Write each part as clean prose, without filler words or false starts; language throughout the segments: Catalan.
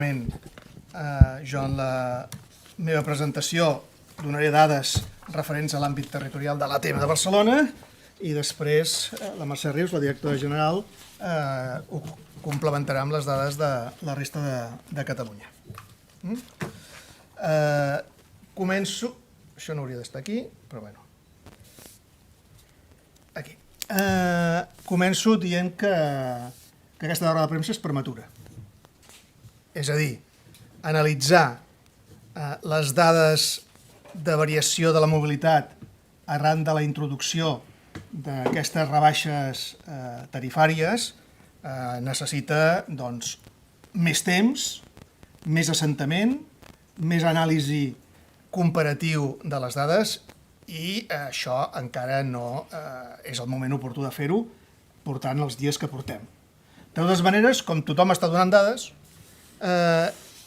Jo en la meva presentació donaré dades referents a l'àmbit territorial de l'ATM de Barcelona i després la Mercè Rius, la directora general, ho complementarà amb les dades de la resta de Catalunya. Començo... Això no hauria d'estar aquí, però bueno. Aquí. Començo dient que aquesta roda de premsa és prematura. És a dir, analitzar les dades de variació de la mobilitat arran de la introducció d'aquestes rebaixes tarifàries necessita més temps, més assentament, més anàlisi comparatiu de les dades i això encara no és el moment oportú de fer-ho portant els dies que portem. De totes maneres, com tothom està donant dades,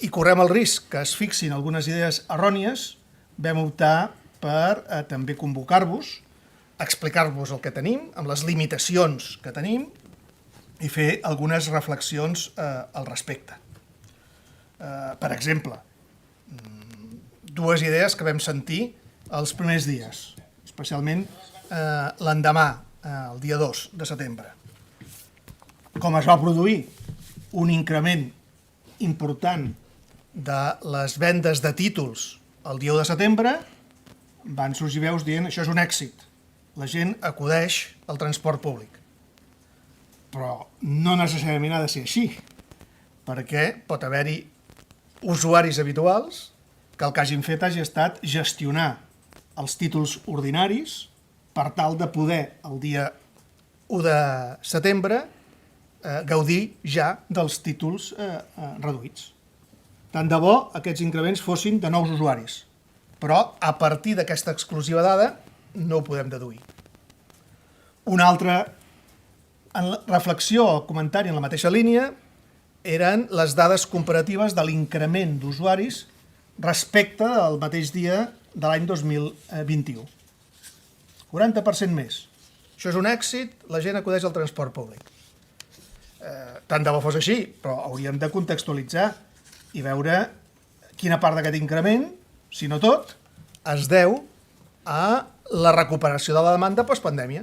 i correm el risc que es fixin algunes idees errònies, vam optar per també convocar-vos, explicar-vos el que tenim, amb les limitacions que tenim, i fer algunes reflexions al respecte. Per exemple, dues idees que vam sentir els primers dies, especialment l'endemà, el dia 2 de setembre. Com es va produir un increment important de les vendes de títols el dia 1 de setembre, van sorgir veus dient això és un èxit, la gent acudeix al transport públic. Però no necessàriament ha de ser així, perquè pot haver-hi usuaris habituals que el que hagin fet hagi estat gestionar els títols ordinaris per tal de poder el dia 1 de setembre gaudir ja dels títols reduïts. Tant de bo aquests increments fossin de nous usuaris, però a partir d'aquesta exclusiva dada no ho podem deduir. Una altra reflexió o comentari en la mateixa línia eren les dades comparatives de l'increment d'usuaris respecte al mateix dia de l'any 2021. 40% més. Això és un èxit, la gent acudeix al transport públic. Tant de bo fos així, però hauríem de contextualitzar i veure quina part d'aquest increment, si no tot, es deu a la recuperació de la demanda postpandèmia.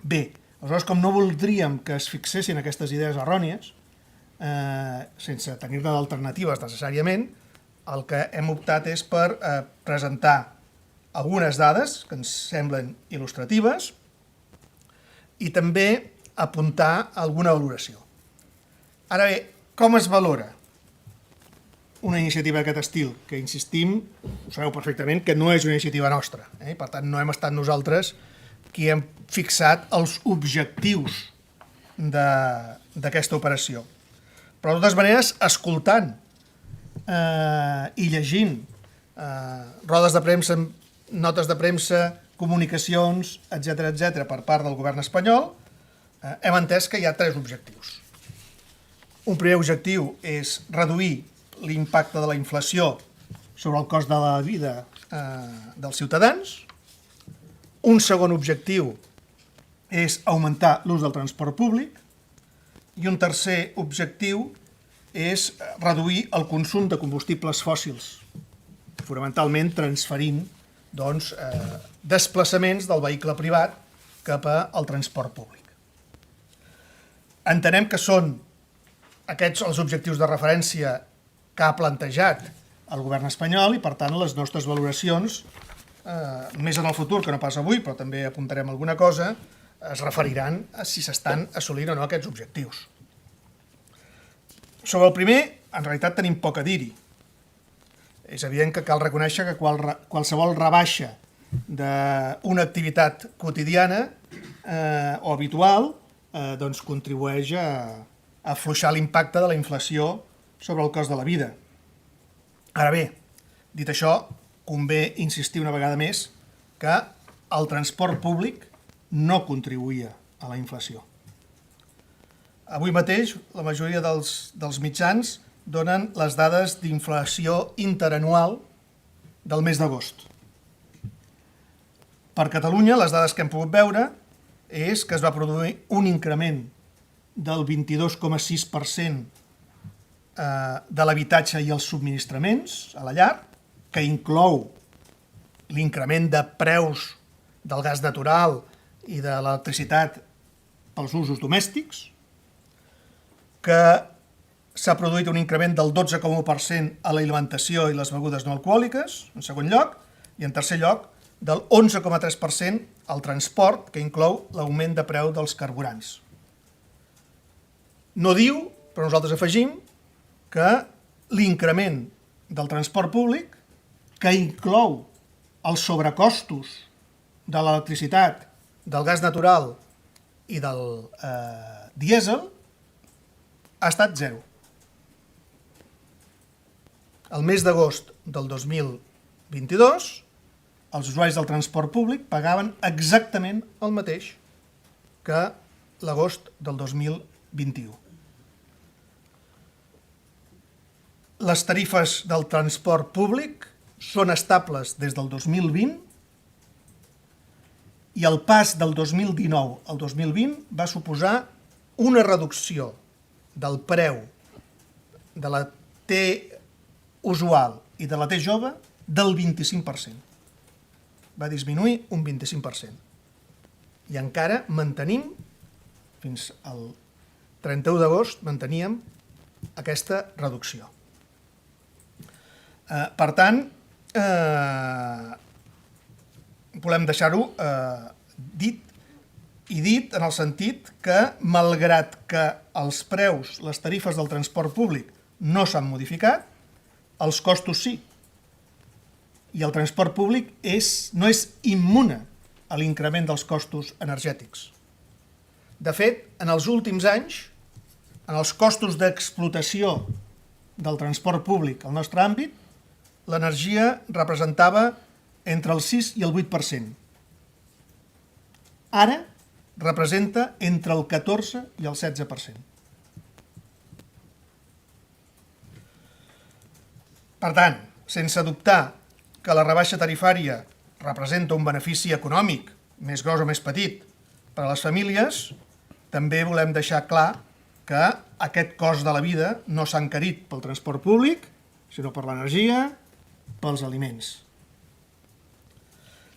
Bé, aleshores, com no voldríem que es fixessin aquestes idees errònies, sense tenir-ne d'alternatives necessàriament, el que hem optat és per presentar algunes dades que ens semblen il·lustratives i també apuntar alguna valoració. Ara bé, com es valora una iniciativa d'aquest estil? Que insistim, ho sabeu perfectament, que no és una iniciativa nostra. Per tant, no hem estat nosaltres qui hem fixat els objectius d'aquesta operació. Però, de totes maneres, escoltant i llegint rodes de premsa, notes de premsa, comunicacions, etc., per part del govern espanyol, hem entès que hi ha tres objectius. Un primer objectiu és reduir l'impacte de la inflació sobre el cost de la vida dels ciutadans. Un segon objectiu és augmentar l'ús del transport públic. I un tercer objectiu és reduir el consum de combustibles fòssils, fonamentalment transferint desplaçaments del vehicle privat cap al transport públic. Entenem que són aquests els objectius de referència que ha plantejat el govern espanyol i, per tant, les nostres valoracions, més en el futur que no pas avui, però també apuntarem alguna cosa, es referiran a si s'estan assolint o no aquests objectius. Sobre el primer, en realitat tenim poc a dir-hi. És evident que cal reconèixer que qualsevol rebaixa d'una activitat quotidiana o habitual contribueix a afluixar l'impacte de la inflació sobre el cost de la vida. Ara bé, dit això, convé insistir una vegada més que el transport públic no contribuïa a la inflació. Avui mateix, la majoria dels mitjans donen les dades d'inflació interanual del mes d'agost. Per Catalunya, les dades que hem pogut veure és que es va produir un increment del 22,6% de l'habitatge i els subministraments a la llar, que inclou l'increment de preus del gas natural i de l'electricitat pels usos domèstics, que s'ha produït un increment del 12,1% a l'alimentació i les begudes no alcohòliques, en segon lloc, i en tercer lloc, del 11,3% al transport, que inclou l'augment de preu dels carburants. No diu, però nosaltres afegim, que l'increment del transport públic, que inclou els sobrecostos de l'electricitat, del gas natural i del dièsel, ha estat zero. El mes d'agost del 2022, els usuaris del transport públic pagaven exactament el mateix que l'agost del 2021. Les tarifes del transport públic són estables des del 2020 i el pas del 2019 al 2020 va suposar una reducció del preu de la T usual i de la T jove del 25%. Va disminuir un 25%. I encara mantenim, fins al 31 d'agost, manteníem aquesta reducció. Per tant, volem deixar-ho dit en el sentit que, malgrat que els preus, les tarifes del transport públic no s'han modificat, els costos sí. I el transport públic no és immune a l'increment dels costos energètics. De fet, en els últims anys, en els costos d'explotació del transport públic al nostre àmbit, l'energia representava entre el 6 i el 8%. Ara representa entre el 14 i el 16%. Per tant, sense dubtar que la rebaixa tarifària representa un benefici econòmic, més gros o més petit, per a les famílies, també volem deixar clar que aquest cost de la vida no s'ha encarit pel transport públic, sinó per l'energia, pels aliments.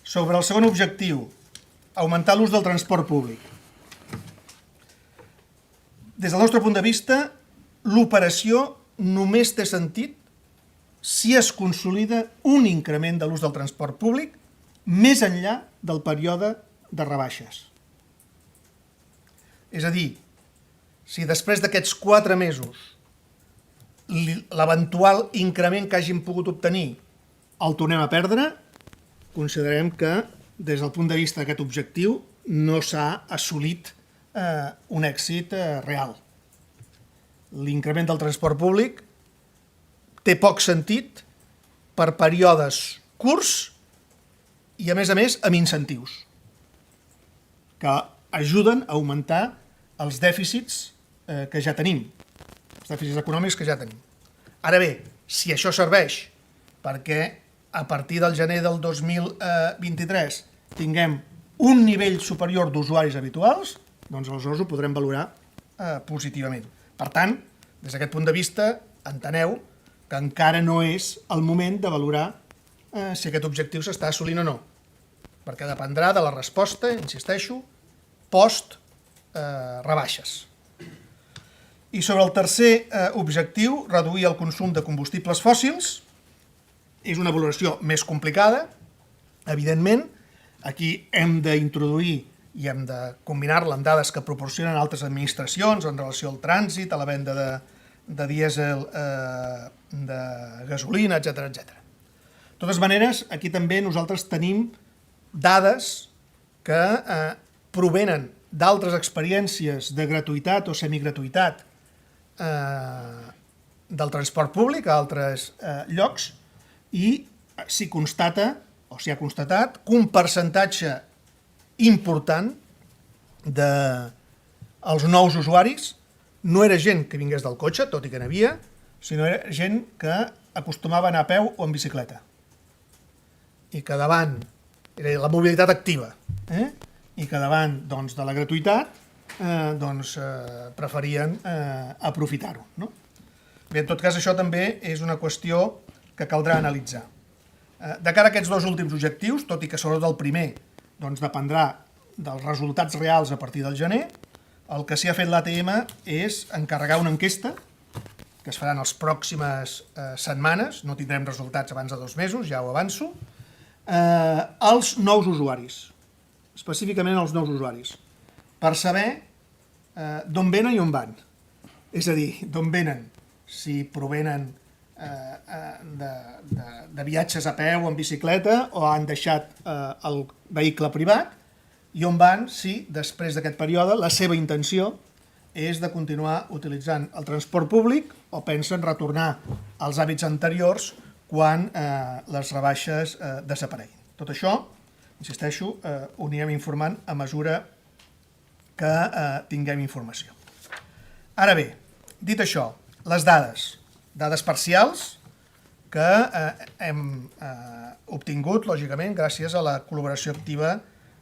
Sobre el segon objectiu, augmentar l'ús del transport públic. Des del nostre punt de vista, l'operació només té sentit si es consolida un increment de l'ús del transport públic més enllà del període de rebaixes. És a dir, si després d'aquests 4 mesos l'eventual increment que hàgim pogut obtenir el tornem a perdre, considerem que des del punt de vista d'aquest objectiu no s'ha assolit un èxit real. L'increment del transport públic té poc sentit per períodes curts i, a més, amb incentius que ajuden a augmentar els dèficits que ja tenim, els dèficits econòmics que ja tenim. Ara bé, si això serveix perquè a partir del gener del 2023 tinguem un nivell superior d'usuaris habituals, doncs aleshores ho podrem valorar positivament. Per tant, des d'aquest punt de vista, enteneu que encara no és el moment de valorar si aquest objectiu s'està assolint o no, perquè dependrà de la resposta, insisteixo, post-rebaixes. I sobre el tercer objectiu, reduir el consum de combustibles fòssils, és una valoració més complicada, evidentment. Aquí hem d'introduir i hem de combinar-la amb dades que proporcionen altres administracions en relació al trànsit, a la venda de dièsel, de gasolina, etc. De totes maneres, aquí també nosaltres tenim dades que provenen d'altres experiències de gratuïtat o semigratuïtat del transport públic a altres llocs, i s'hi constata, o s'hi ha constatat, que un percentatge important dels nous usuaris no era gent que vingués del cotxe, tot i que n'havia, sinó era gent que acostumava a anar a peu o en bicicleta. I que davant, era la mobilitat activa, i que davant de la gratuïtat preferien aprofitar-ho. Bé, en tot cas, això també és una qüestió que caldrà analitzar. De cara a aquests dos últims objectius, tot i que sobretot el primer doncs, dependrà dels resultats reals a partir del gener, el que s'hi ha fet l'ATM és encarregar una enquesta que es farà en les pròximes setmanes, no tindrem resultats abans de 2 mesos, ja ho avanço, als nous usuaris, específicament als nous usuaris, per saber d'on venen i on van. És a dir, d'on venen, si provenen de viatges a peu o en bicicleta o han deixat el vehicle privat, i on van si, després d'aquest període, la seva intenció és de continuar utilitzant el transport públic o pensen retornar als hàbits anteriors quan les rebaixes desapareguin. Tot això, insisteixo, ho anirem informant a mesura que tinguem informació. Ara bé, dit això, les dades parcials que hem obtingut, lògicament, gràcies a la col·laboració activa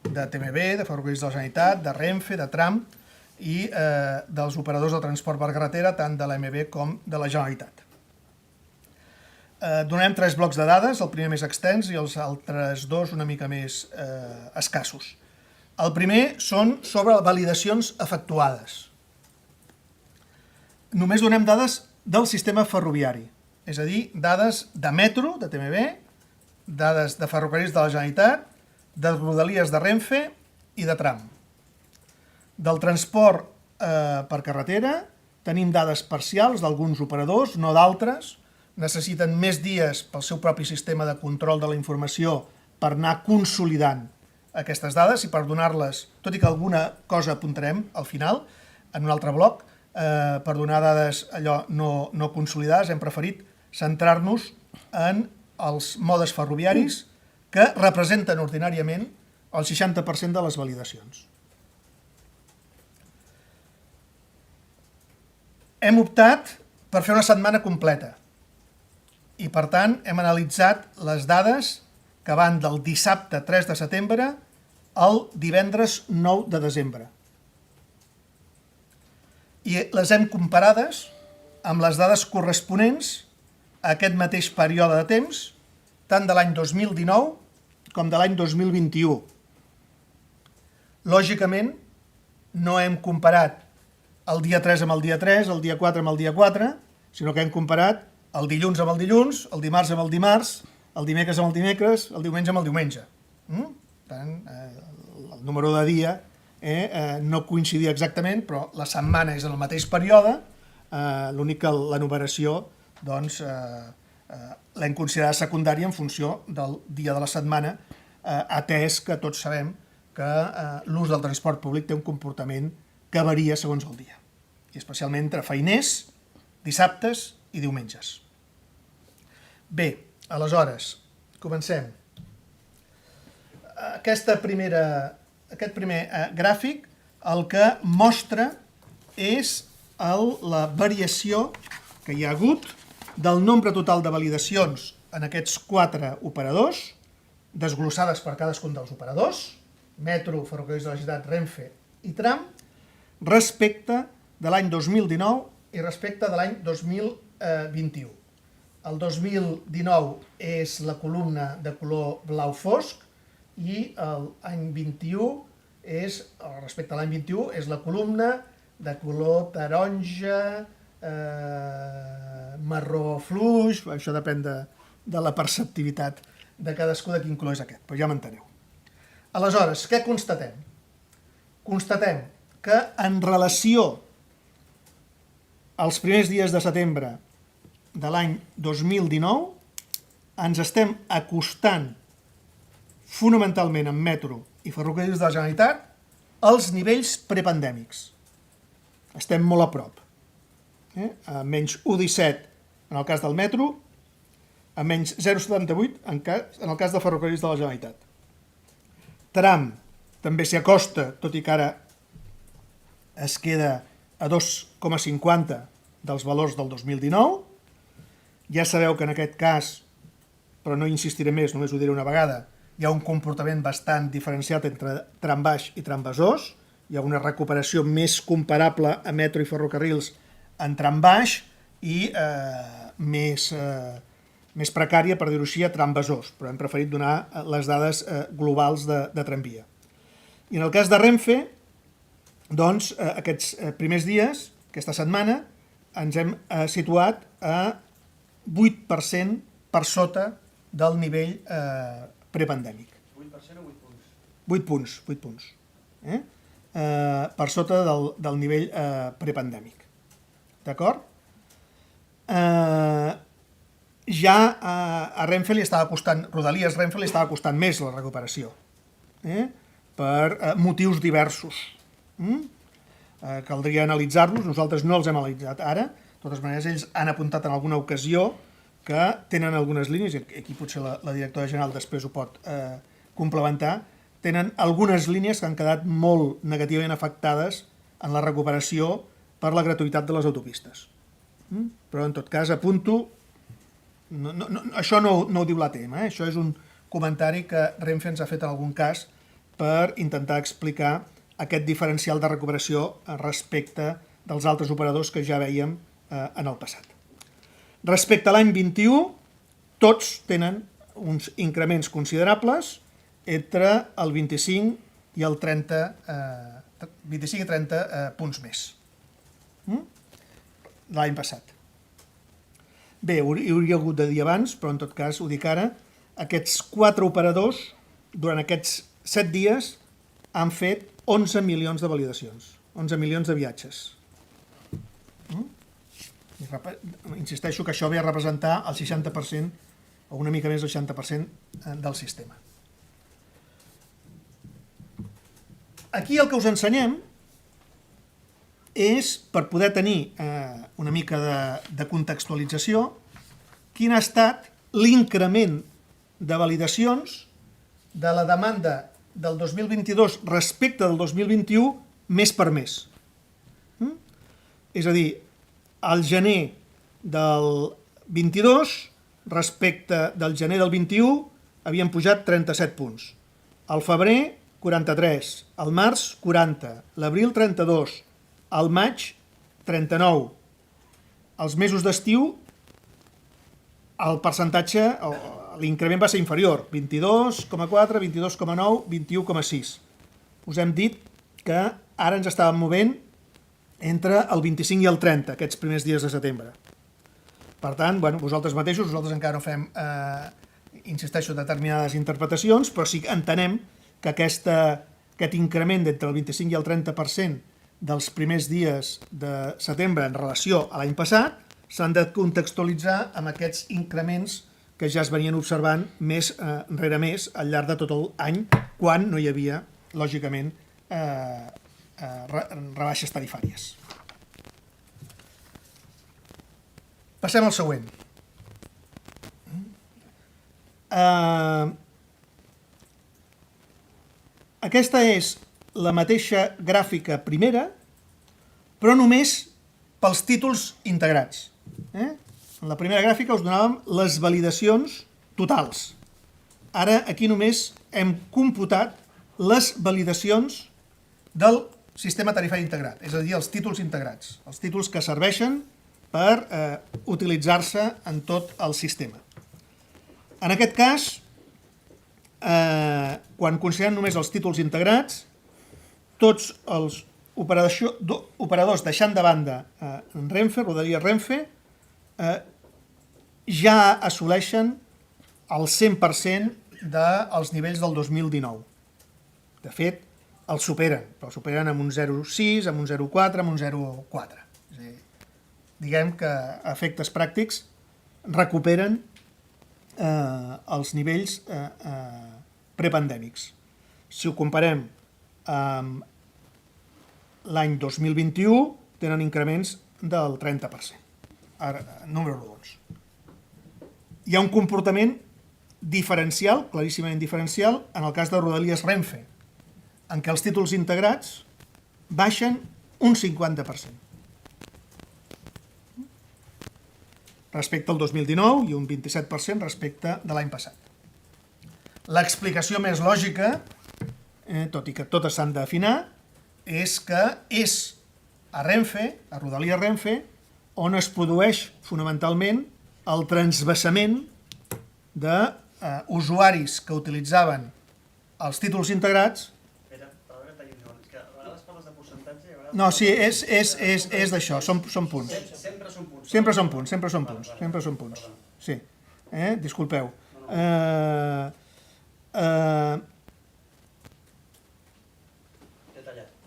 de TMB, de Ferrocarrils de la Generalitat, de Renfe, de Tram i dels operadors de transport per carretera, tant de l'AMB com de la Generalitat. Donarem 3 blocs de dades, el primer més extens i els altres 2 una mica més escassos. El primer són sobre validacions efectuades. Només donem dades del sistema ferroviari, és a dir, dades de metro, de TMB, dades de Ferrocarrils de la Generalitat, de Rodalies de Renfe i de Tram. Del transport per carretera tenim dades parcials d'alguns operadors, no d'altres, necessiten més dies pel seu propi sistema de control de la informació per anar consolidant aquestes dades i per donar-les, tot i que alguna cosa apuntarem al final, en un altre bloc, per donar dades allò no consolidades, hem preferit centrar-nos en els modes ferroviaris que representen ordinàriament el 60% de les validacions. Hem optat per fer una setmana completa i, per tant, hem analitzat les dades que van del dissabte 3 de setembre al divendres 9 de desembre. I les hem comparades amb les dades corresponents a aquest mateix període de temps, tant de l'any 2019 com de l'any 2021. Lògicament, no hem comparat el dia 3 amb el dia 3, el dia 4 amb el dia 4, sinó que hem comparat el dilluns amb el dilluns, el dimarts amb el dimarts, el dimecres amb el dimecres, el diumenge amb el diumenge. Per tant, el número de dia no coincidia exactament, però la setmana és en el mateix període, l'únic que la numeració doncs, l'hem considerat secundària en funció del dia de la setmana, atès que tots sabem que l'ús del transport públic té un comportament que varia segons el dia, i especialment entre feiners, dissabtes i diumenges. Bé, aleshores, comencem. Aquest primer gràfic el que mostra és la variació que hi ha hagut del nombre total de validacions en aquests 4 operadors, desglossades per cadascun dels operadors, Metro, Ferrocarrils de la Generalitat, Renfe i Tram, respecte de l'any 2019 i respecte de l'any 2021. El 2019 és la columna de color blau fosc i l'any 21 respecte a l'any 21 és la columna de color taronja, marró fluix, això depèn de la perceptivitat de cadascú de quin color és aquest, però ja m'enteneu. Aleshores, què constatem? Constatem que en relació als primers dies de setembre de l'any 2019 ens estem acostant fonamentalment en Metro i Ferrocarrils de la Generalitat als nivells prepandèmics. Estem molt a prop. A menys 1,17 en el cas del Metro, a menys 0,78 en el cas de Ferrocarrils de la Generalitat. Tram també s'hi acosta, tot i que ara es queda a 2,50 dels valors del 2019. Ja sabeu que en aquest cas, però no insistiré més, només ho diré una vegada, hi ha un comportament bastant diferenciat entre tram baix i tram besòs. Hi ha una recuperació més comparable a Metro i Ferrocarrils en tram baix i més precària, per dir-ho així, a tram Besòs, però hem preferit donar les dades globals de tramvia. I en el cas de Renfe, doncs, aquests primers dies, aquesta setmana, ens hem situat a 8% per sota del nivell prepandèmic. 8% o 8 punts? 8 punts, 8 punts. Per sota del nivell prepandèmic. D'acord? Ja a Renfe li estava costant, Rodalies Renfe li estava costant més la recuperació, per motius diversos. Caldria analitzar-los, nosaltres no els hem analitzat ara, de totes maneres ells han apuntat en alguna ocasió que tenen algunes línies, i aquí potser la directora general després ho pot complementar, tenen algunes línies que han quedat molt negativament afectades en la recuperació per la gratuïtat de les autopistes. Però en tot cas apunto, això no ho diu l'ATM, això és un comentari que Renfe ens ha fet en algun cas per intentar explicar aquest diferencial de recuperació respecte dels altres operadors que ja vèiem en el passat. Respecte a l'any 21, tots tenen uns increments considerables entre el 25 i el 30, 25 i 30 punts més de l'any passat. Bé, hi hauria hagut de dir abans, però en tot cas ho dic ara, aquests 4 operadors durant aquests 7 dies han fet 11 milions de validacions, 11 milions de viatges. Insisteixo que això ve a representar el 60%, o una mica més del 60% del sistema. Aquí el que us ensenyem és, per poder tenir una mica de contextualització, quin ha estat l'increment de validacions de la demanda del 2022 respecte del 2021 mes per mes. És a dir, al gener del 22 respecte del gener del 21 havien pujat 37 punts. Al febrer, 43. Al març, 40. L'abril, 32. Al maig, 39. Els mesos d'estiu, el percentatge, l'increment va ser inferior, 22,4, 22,9, 21,6. Us hem dit que ara ens estàvem movent entre el 25 i el 30, aquests primers dies de setembre. Per tant, vosaltres mateixos, nosaltres encara no fem, insisteixo, determinades interpretacions, però sí que entenem que aquest increment d'entre el 25 i el 30% dels primers dies de setembre en relació a l'any passat s'han de contextualitzar amb aquests increments que ja es venien observant mes rere mes al llarg de tot l'any, quan no hi havia, lògicament, rebaixes tarifàries. Passem al següent. Aquesta és la mateixa gràfica primera, però només pels títols integrats. En la primera gràfica us donàvem les validacions totals. Ara aquí només hem computat les validacions del sistema tarifari integrat, és a dir, els títols integrats, els títols que serveixen per utilitzar-se en tot el sistema. En aquest cas, quan considerem només els títols integrats, tots els operadors deixant de banda Renfe, Rodalies Renfe, ja assoleixen el 100% dels nivells del 2019. De fet, els superen, però superen amb un 0,6, amb un 0,4, amb un 0,4. Diguem que a efectes pràctics recuperen els nivells prepandèmics. Si ho comparem amb l'any 2021, tenen increments del 30%. Ara, números rodons. Hi ha un comportament diferencial, claríssimament diferencial, en el cas de Rodalies Renfe, en què els títols integrats baixen un 50%. Respecte al 2019 i un 27% respecte de l'any passat. L'explicació més lògica, tot i que totes s'han d'afinar, és que és a Renfe, a Rodalies Renfe, on es produeix fonamentalment el transvasament d'usuaris que utilitzaven els títols integrats. No, sí, és d'això, són punts. Sempre són punts. Sí, disculpeu.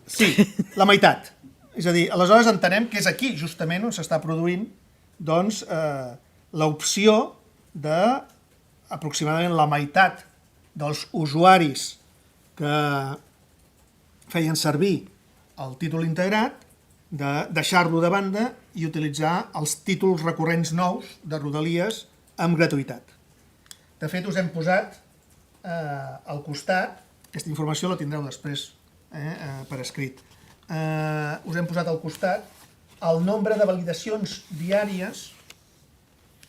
Sí, la meitat. És a dir, aleshores entenem que és aquí, justament, on s'està produint doncs, l'opció d'aproximadament la meitat dels usuaris que feien servir el títol integrat, de deixar-lo de banda i utilitzar els títols recurrents nous de Rodalies amb gratuïtat. De fet, us hem posat al costat, aquesta informació la tindreu després per escrit, us hem posat al costat el nombre de validacions diàries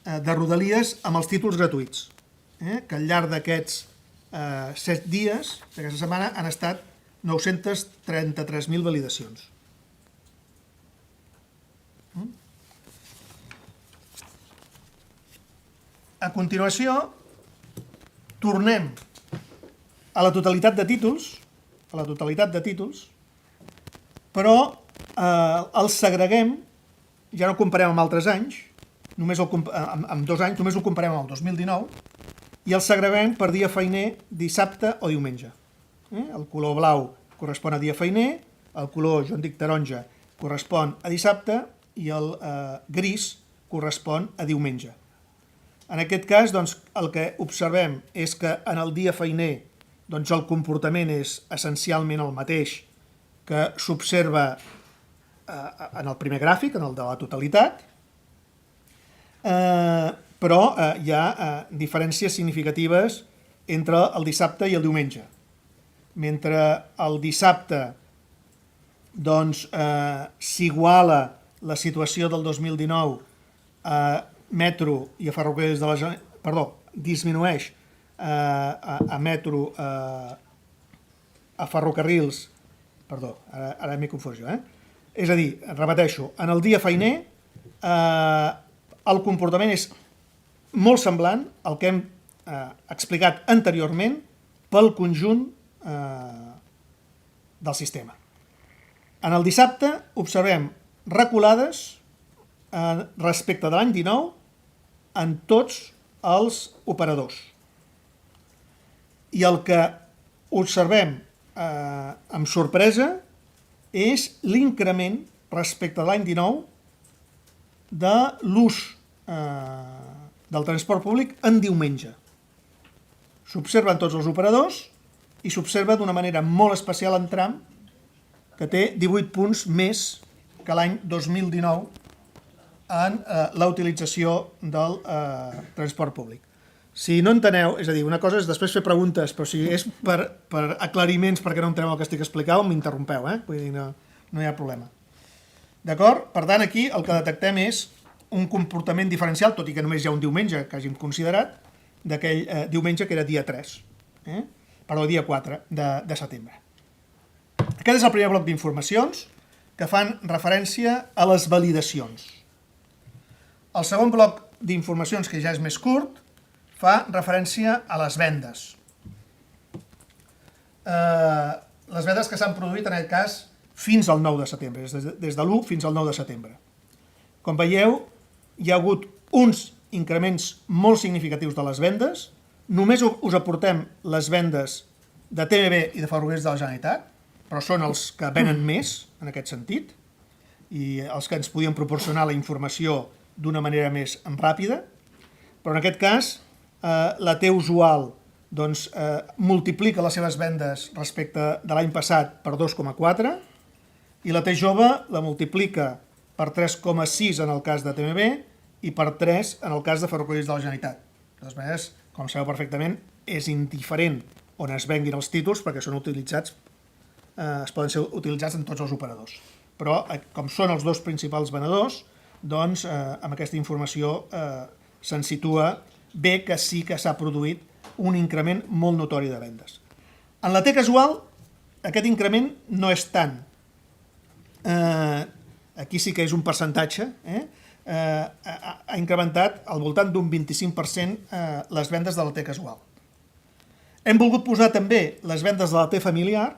de Rodalies amb els títols gratuïts, que al llarg d'aquests 7 dies d'aquesta setmana han estat 933.000 validacions. A continuació, tornem a la totalitat de títols, però els segreguem, ja no comparem amb altres anys, amb 2 anys, només ho comparem amb el 2019, i els segreguem per dia feiner, dissabte o diumenge. El color blau correspon a dia feiner, el color, jo en dic taronja, correspon a dissabte i el gris correspon a diumenge. En aquest cas, doncs, el que observem és que en el dia feiner doncs, el comportament és essencialment el mateix que s'observa en el primer gràfic, en el de la totalitat, però hi ha diferències significatives entre el dissabte i el diumenge. Mentre el dissabte doncs, s'iguala la situació del 2019 a metro i a ferrocarrils de la Generalitat, perdó, disminueix a metro, a ferrocarrils, perdó, ara m'he confós jo, És a dir, repeteixo, en el dia feiner el comportament és molt semblant al que hem explicat anteriorment pel conjunt del sistema. En el dissabte observem reculades respecte de l'any 19 en tots els operadors. I el que observem amb sorpresa és l'increment respecte de l'any 19 de l'ús del transport públic en diumenge. S'observa en tots els operadors i s'observa d'una manera molt especial en tram, que té 18 punts més que l'any 2019 en la utilització del transport públic. Si no enteneu, és a dir, una cosa és després fer preguntes, però si és per aclariments perquè no enteneu el que estic explicant, m'interrompeu, vull dir, no hi ha problema. D'acord? Per tant, aquí el que detectem és un comportament diferencial, tot i que només hi ha un diumenge que hàgim considerat, d'aquell diumenge que era dia 3, dia 4 de setembre. Aquest és el primer bloc d'informacions que fan referència a les validacions. El segon bloc d'informacions, que ja és més curt, fa referència a les vendes. Les vendes que s'han produït en aquest cas fins al 9 de setembre, des de l'1 fins al 9 de setembre. Com veieu, hi ha hagut uns increments molt significatius de les vendes. Només us aportem les vendes de TMB i de Ferrocarrils de la Generalitat, però són els que venen més en aquest sentit i els que ens podien proporcionar la informació d'una manera més ràpida. Però en aquest cas, la T usual doncs, multiplica les seves vendes respecte de l'any passat per 2,4 i la T jove la multiplica per 3,6 en el cas de TMB i per 3 en el cas de Ferrocarrils de la Generalitat. De totes maneres, com sabeu perfectament, és indiferent on es venguin els títols perquè són utilitzats, es poden ser utilitzats en tots els operadors. Però, com són els dos principals venedors, doncs amb aquesta informació se'n situa bé que sí que s'ha produït un increment molt notori de vendes. En la T casual, aquest increment no és tant. Aquí sí que és un percentatge, ha incrementat al voltant d'un 25% les vendes de la T casual. Hem volgut posar també les vendes de la T familiar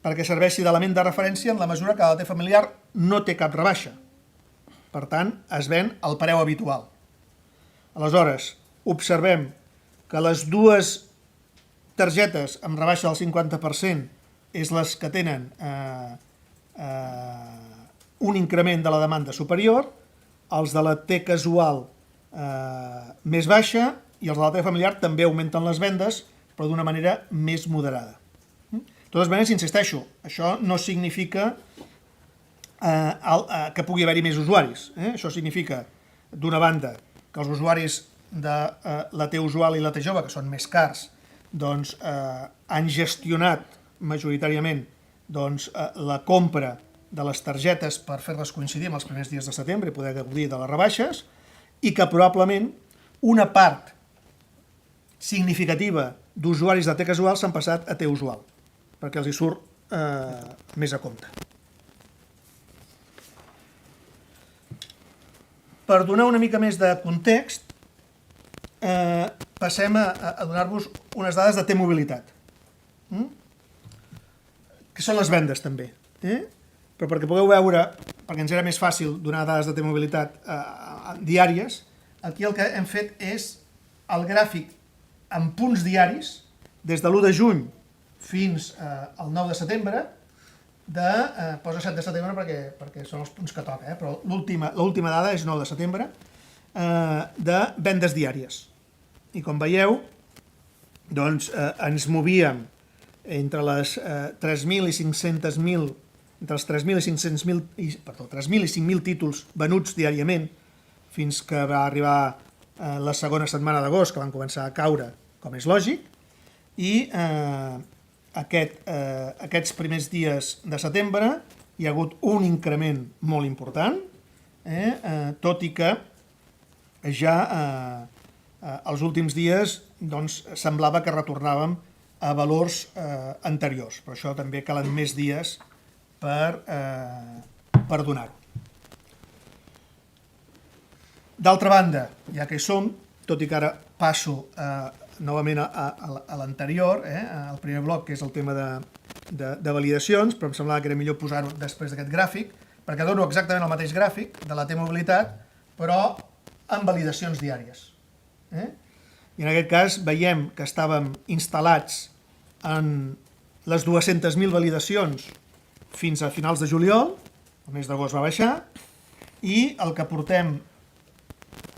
perquè serveixi d'element de referència en la mesura que la T familiar no té cap rebaixa. Per tant, es ven al preu habitual. Aleshores, observem que les dues targetes amb rebaixa del 50% és les que tenen un increment de la demanda superior, els de la T casual més baixa i els de la T familiar també augmenten les vendes, però d'una manera més moderada. De totes maneres, insisteixo, això no significa que pugui haver-hi més usuaris. Això significa, d'una banda, que els usuaris de la T usual i la T jove, que són més cars, doncs, han gestionat majoritàriament la compra de les targetes per fer-les coincidir amb els primers dies de setembre i poder gaudir de les rebaixes, i que probablement una part significativa d'usuaris de T casual s'han passat a T usual, perquè els hi surt més a compte. Per donar una mica més de context, passem a donar-vos unes dades de T-mobilitat, que són les vendes també. Però perquè pugueu veure, perquè ens era més fàcil donar dades de T-mobilitat diàries, aquí el que hem fet és el gràfic en punts diaris des de l'1 de juny fins al 9 de setembre, posa 7 de setembre perquè són els punts que toca, però l'última dada és 9 de setembre, de vendes diàries. I com veieu, doncs ens movíem entre les 3.000 i 500.000, entre els 3.000 i 500.000, perdó, 3.000 i 5.000 títols venuts diàriament fins que va arribar la segona setmana d'agost, que van començar a caure, com és lògic, i aquests primers dies de setembre hi ha hagut un increment molt important, tot i que ja els últims dies semblava que retornàvem a valors anteriors, però això també calen més dies per donar-ho. D'altra banda, ja que hi som, tot i que ara passo novament a l'anterior, al primer bloc, que és el tema de validacions, però em semblava que era millor posar-ho després d'aquest gràfic, perquè dono exactament el mateix gràfic de la T-mobilitat, però amb validacions diàries. I en aquest cas veiem que estàvem instal·lats en les 200.000 validacions fins a finals de juliol, el mes d'agost va baixar, i el que portem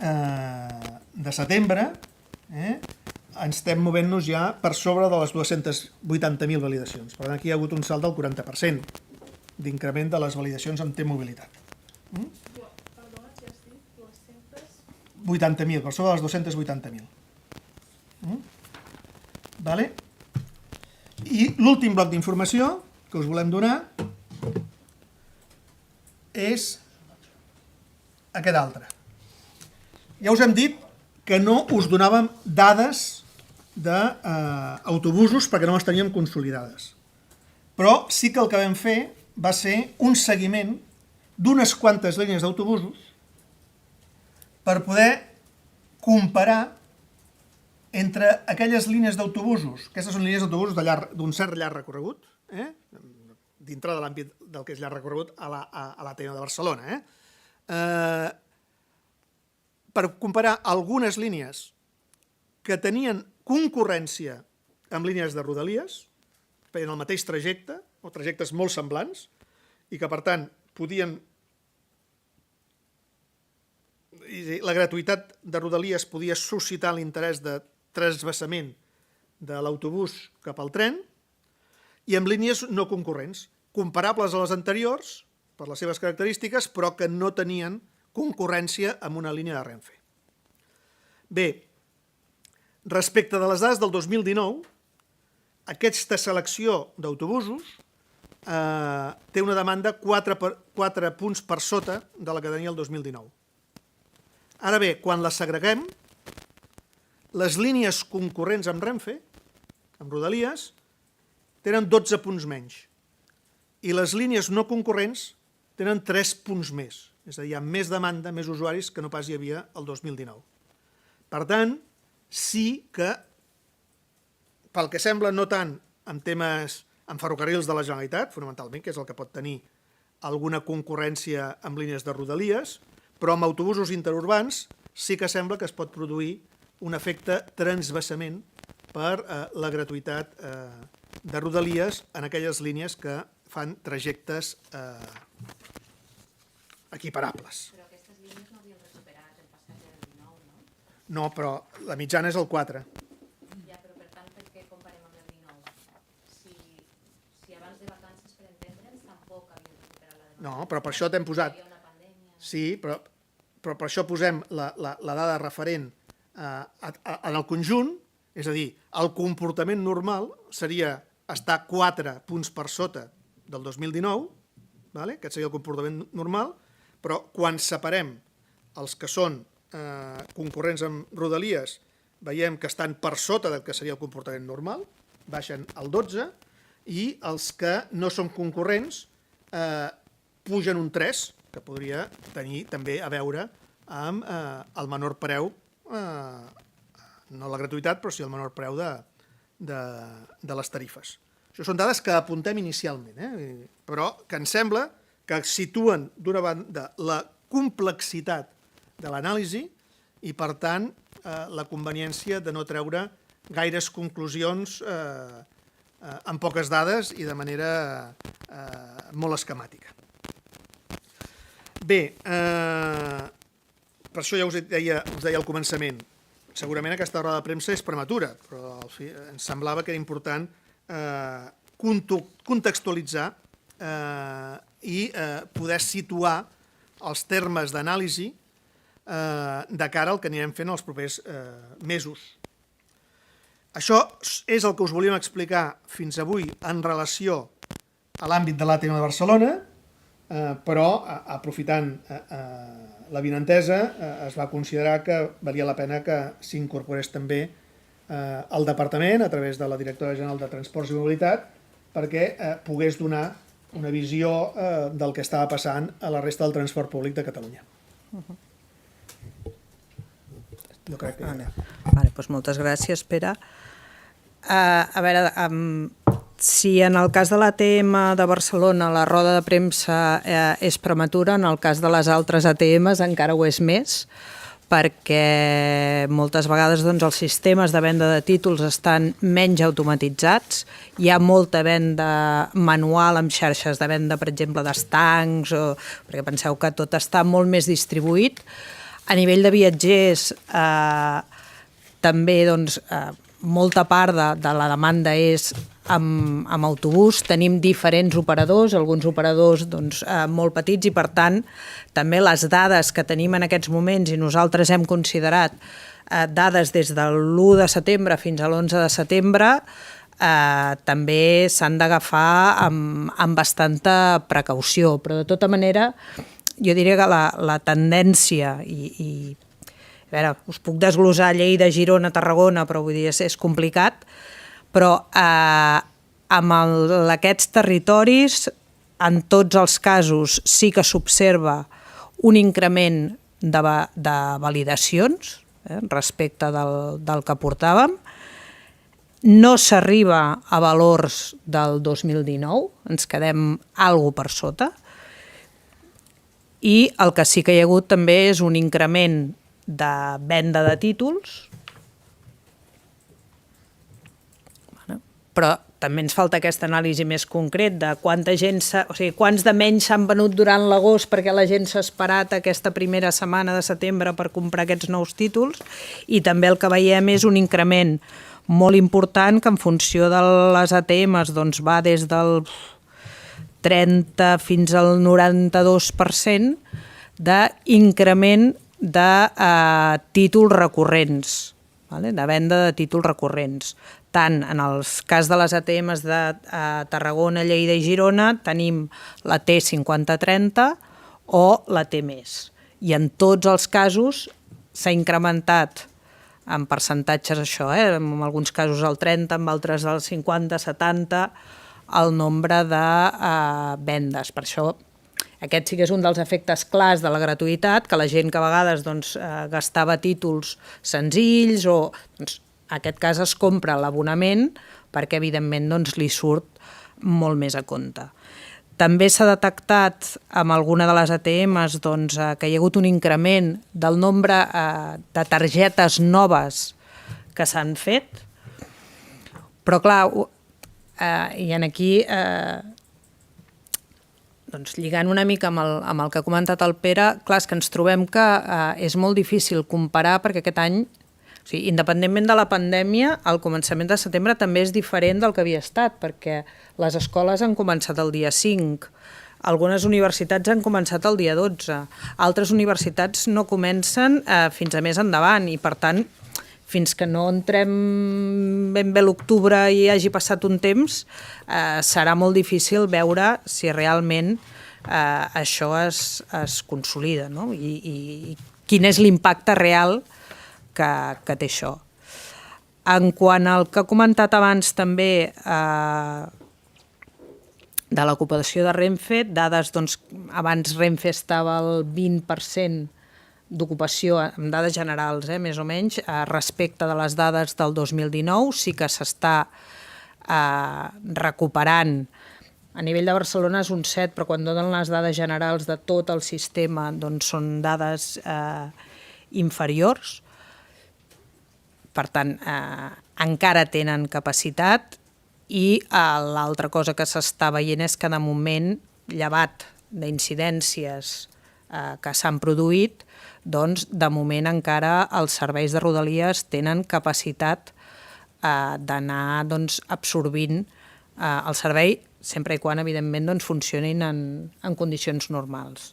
de setembre, ens estem movent-nos ja per sobre de les 280.000 validacions. Per tant, aquí hi ha hagut un salt del 40% d'increment de les validacions amb T-mobilitat. Perdona, si has dit 200... 80.000, per sobre de les 280.000. I l'últim bloc d'informació que us volem donar és aquest altre. Ja us hem dit que no us donàvem dades d'autobusos perquè no les teníem consolidades. Però sí que el que vam fer va ser un seguiment d'unes quantes línies d'autobusos per poder comparar entre aquelles línies d'autobusos, aquestes són línies d'autobusos d'un cert llarg recorregut, dintre de l'àmbit del que és llarg recorregut a l'Ateneu de Barcelona, per comparar algunes línies que tenien concurrència amb línies de Rodalies, feien el mateix trajecte, o trajectes molt semblants, i que, per tant, la gratuïtat de Rodalies podia suscitar l'interès de transvasament de l'autobús cap al tren, i amb línies no concurrents, comparables a les anteriors, per les seves característiques, però que no tenien concurrència amb una línia de Renfe. Bé, respecte de les dades del 2019, aquesta selecció d'autobusos té una demanda 4 punts per sota de la que tenia el 2019. Ara bé, quan la segreguem, les línies concurrents amb Renfe, amb Rodalies, tenen 12 punts menys, i les línies no concurrents tenen 3 punts més. És a dir, hi ha més demanda, més usuaris que no pas hi havia el 2019. Per tant, sí que, pel que sembla, no tant en temes en ferrocarrils de la Generalitat, fonamentalment, que és el que pot tenir alguna concurrència amb línies de rodalies, però amb autobusos interurbans sí que sembla que es pot produir un efecte transvasament per la gratuïtat de rodalies en aquelles línies que fan trajectes equiparables. Però aquestes línies no havien recuperat el passatge del 19, no? No, però la mitjana és el 4. Ja, però per tant, per què comparem amb el 19? Si abans de vacances, per entendre'ns, tampoc havien recuperat la demanda. No, però per això t'hem posat... Hi havia una pandèmia. Sí, però per això posem la dada referent en el conjunt, és a dir, el comportament normal seria estar 4 punts per sota del 2019, vale? Aquest seria el comportament normal, però quan separem els que són concurrents amb rodalies, veiem que estan per sota del que seria el comportament normal, baixen al 12, i els que no són concurrents pugen un 3, que podria tenir també a veure amb el menor preu, no la gratuïtat, però sí el menor preu de les tarifes. Això són dades que apuntem inicialment, però que em sembla que situen, d'una banda, la complexitat de l'anàlisi i, per tant, la conveniència de no treure gaires conclusions amb poques dades i de manera molt esquemàtica. Bé, per això ja us deia al començament, segurament aquesta roda de premsa és prematura, però ens semblava que era important contextualitzar i poder situar els termes d'anàlisi de cara al que anirem fent els propers mesos. Això és el que us volíem explicar fins avui en relació a l'àmbit de l'ATM de Barcelona, però aprofitant l'avinentesa es va considerar que valia la pena que s'incorporés també al departament a través de la directora general de Transports i Mobilitat perquè pogués donar una visió del que estava passant a la resta del transport públic de Catalunya. Jo crec que... Vale, doncs moltes gràcies, Pere. A veure, si en el cas de l'ATM de Barcelona la roda de premsa és prematura, en el cas de les altres ATMs encara ho és més, perquè moltes vegades els sistemes de venda de títols estan menys automatitzats, hi ha molta venda manual amb xarxes de venda, per exemple, d'estancs, perquè penseu que tot està molt més distribuït. A nivell de viatgers, també molta part de la demanda és amb autobús. Tenim diferents operadors, alguns operadors molt petits i, per tant, també les dades que tenim en aquests moments, i nosaltres hem considerat dades des de l'1 de setembre fins a l'11 de setembre, també s'han d'agafar amb bastanta precaució. Però, de tota manera, jo diria que la tendència, i a veure, us puc desglossar Lleida, Girona, Tarragona, però vull dir, és complicat, però amb aquests territoris, en tots els casos, sí que s'observa un increment de validacions respecte del que portàvem. No s'arriba a valors del 2019, ens quedem alguna per sota, i el que sí que hi ha hagut també és un increment de venda de títols, però també ens falta aquesta anàlisi més concret de quanta gent, o sigui, quants de menys s'han venut durant l'agost perquè la gent s'ha esperat aquesta primera setmana de setembre per comprar aquests nous títols, i també el que veiem és un increment molt important que en funció de les ATMs va des del 30 fins al 92% d'increment de títols recurrents, de venda de títols recurrents. Tant en el cas de les ATMs de Tarragona, Lleida i Girona tenim la T5030 o la T+. I en tots els casos s'ha incrementat en percentatges això, en alguns casos el 30, en altres el 50, 70, el nombre de vendes. Per això Aquest sí que és un dels efectes clars de la gratuïtat, que la gent que a vegades doncs, gastava títols senzills o doncs, en aquest cas es compra l'abonament perquè evidentment doncs, li surt molt més a compte. També s'ha detectat amb alguna de les ATMs doncs, que hi ha hagut un increment del nombre de targetes noves que s'han fet, però clar, i aquí doncs, lligant una mica amb el que ha comentat el Pere, clar, és que ens trobem que és molt difícil comparar perquè aquest any, o sigui, independentment de la pandèmia, el començament de setembre també és diferent del que havia estat, perquè les escoles han començat el dia 5, algunes universitats han començat el dia 12, altres universitats no comencen fins a més endavant i, per tant, fins que no entrem ben bé l'octubre i hagi passat un temps, serà molt difícil veure si realment això es consolida, no? I quin és l'impacte real que té això. En quant al que he comentat abans també de l'ocupació de Renfe, dades, doncs, abans Renfe estava al 20% d'ocupació, amb dades generals, més o menys, respecte de les dades del 2019, sí que s'està recuperant. A nivell de Barcelona és un 7, però quan donen les dades generals de tot el sistema doncs són dades inferiors. Per tant, encara tenen capacitat i l'altra cosa que s'està veient és que de moment, llevat d'incidències que s'han produït, doncs de moment encara els serveis de Rodalies tenen capacitat d'anar absorbint el servei sempre i quan, evidentment, funcionin en condicions normals.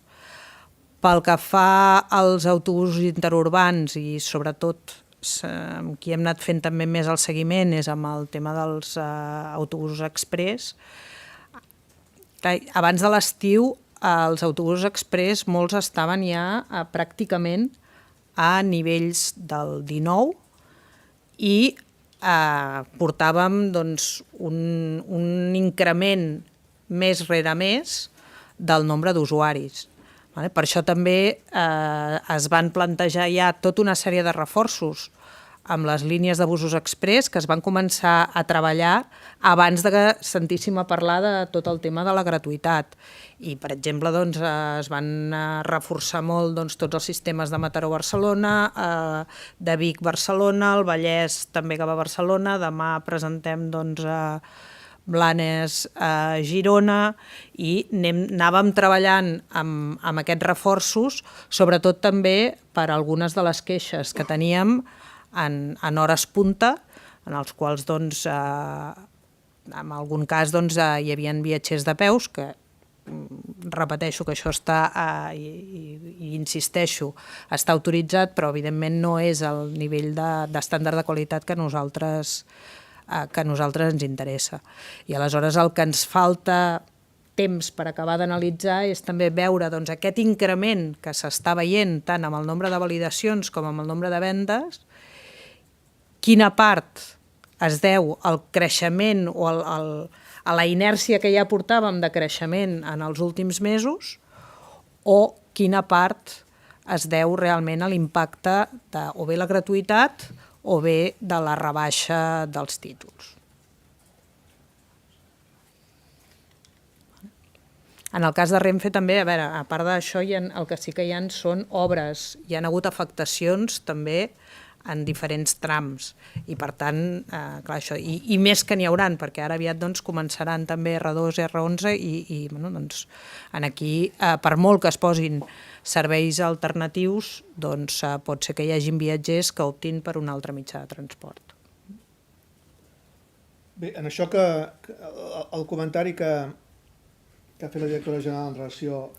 Pel que fa als autobusos interurbans i sobretot amb qui hem anat fent també més el seguiment és amb el tema dels autobusos express. Abans de l'estiu els autobusos express molts estaven ja pràcticament a nivells del 19 i portàvem doncs, un increment més rere més del nombre d'usuaris. Per això també es van plantejar ja tota una sèrie de reforços amb les línies de busos express que es van començar a treballar abans de que sentíssim a parlar de tot el tema de la gratuïtat. I, per exemple, doncs, es van reforçar molt tots els sistemes de Mataró-Barcelona, de Vic-Barcelona, el Vallès també que va a Barcelona, demà presentem Blanes a Girona i anàvem treballant amb aquests reforços, sobretot també per algunes de les queixes que teníem en hores punta, en els quals en algun cas hi havia viatgers de peus, que repeteixo que això està, i insisteixo, està autoritzat, però evidentment no és el nivell d'estàndard de qualitat que a nosaltres ens interessa. I aleshores el que ens falta temps per acabar d'analitzar és també veure aquest increment que s'està veient tant amb el nombre de validacions com amb el nombre de vendes, quina part es deu al creixement o a la inèrcia que ja portàvem de creixement en els últims mesos o quina part es deu realment a l'impacte de o bé la gratuïtat o bé de la rebaixa dels títols. En el cas de Renfe també, a part d'això, el que sí que hi ha són obres, hi ha hagut afectacions també en diferents trams i per tant, clar, això, i més que n'hi hauran, perquè ara aviat començaran també R2 i R11 i aquí, per molt que es posin serveis alternatius, pot ser que hi hagin viatgers que optin per un altre mitjà de transport. Bé, en això el comentari que ha fet la directora general en relació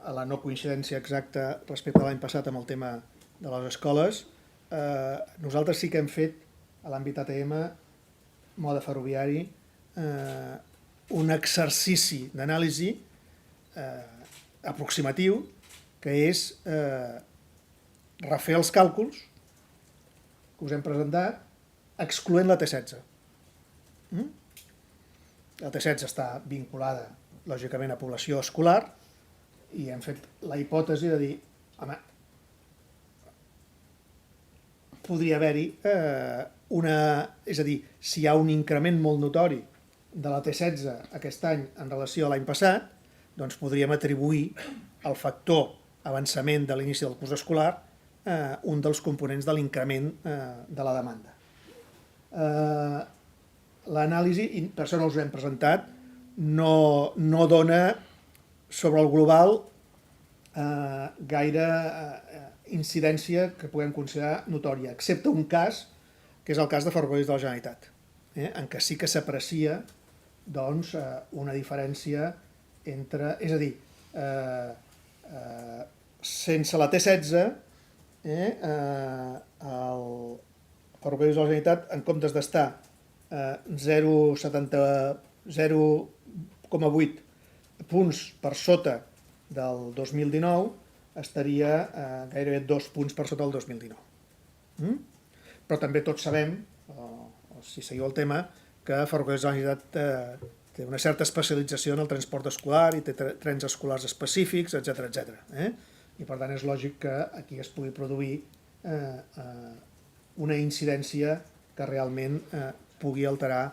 a la no coincidència exacta respecte a l'any passat amb el tema de les escoles, nosaltres sí que hem fet a l'àmbit ATM, mode ferroviari, un exercici d'anàlisi aproximatiu que és refer els càlculs que us hem presentat excloent la T16. La T16 està vinculada, lògicament, a població escolar, i hem fet la hipòtesi de dir, home, podria haver-hi és a dir, si hi ha un increment molt notori de la T16 aquest any en relació a l'any passat, doncs podríem atribuir al factor avançament de l'inici del curs escolar un dels components de l'increment de la demanda. L'anàlisi, per això no us hem presentat, no dona sobre el global gaire incidència que puguem considerar notòria, excepte un cas, que és el cas de Ferrocarrils de la Generalitat, en què sí que s'aprecia doncs, una diferència entre... És a dir, sense la T16, el Ferrocarrils de la Generalitat, en comptes d'estar 0,8 punts per sota del 2019, estaria gairebé 2 punts per sota del 2019. Però també tots sabem, si seguiu el tema, que Ferrocarrils de la Generalitat té una certa especialització en el transport escolar i té trens escolars específics, etc. I per tant és lògic que aquí es pugui produir una incidència que realment pugui alterar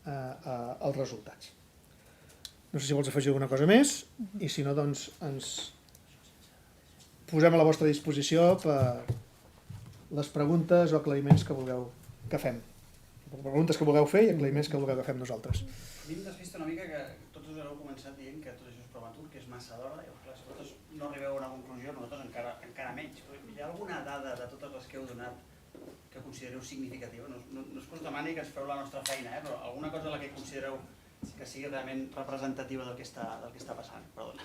els resultats. No sé si vols afegir alguna cosa més, i si no, doncs ens posem a la vostra disposició per les preguntes o aclariments que vulgueu que fem. Preguntes que vulgueu fer i aclariments que vulgueu que fem nosaltres. A mi em despista una mica que tots us heu començat dient que tot això és prematur, que és massa d'hora, i clar, si vosaltres no arribeu a una conclusió, nosaltres encara menys. Hi ha alguna dada de totes les que heu donat que considereu significativa? No és que us demani que ens feu la nostra feina, però alguna cosa a la que considereu que sigui realment representativa del que està passant? Perdona.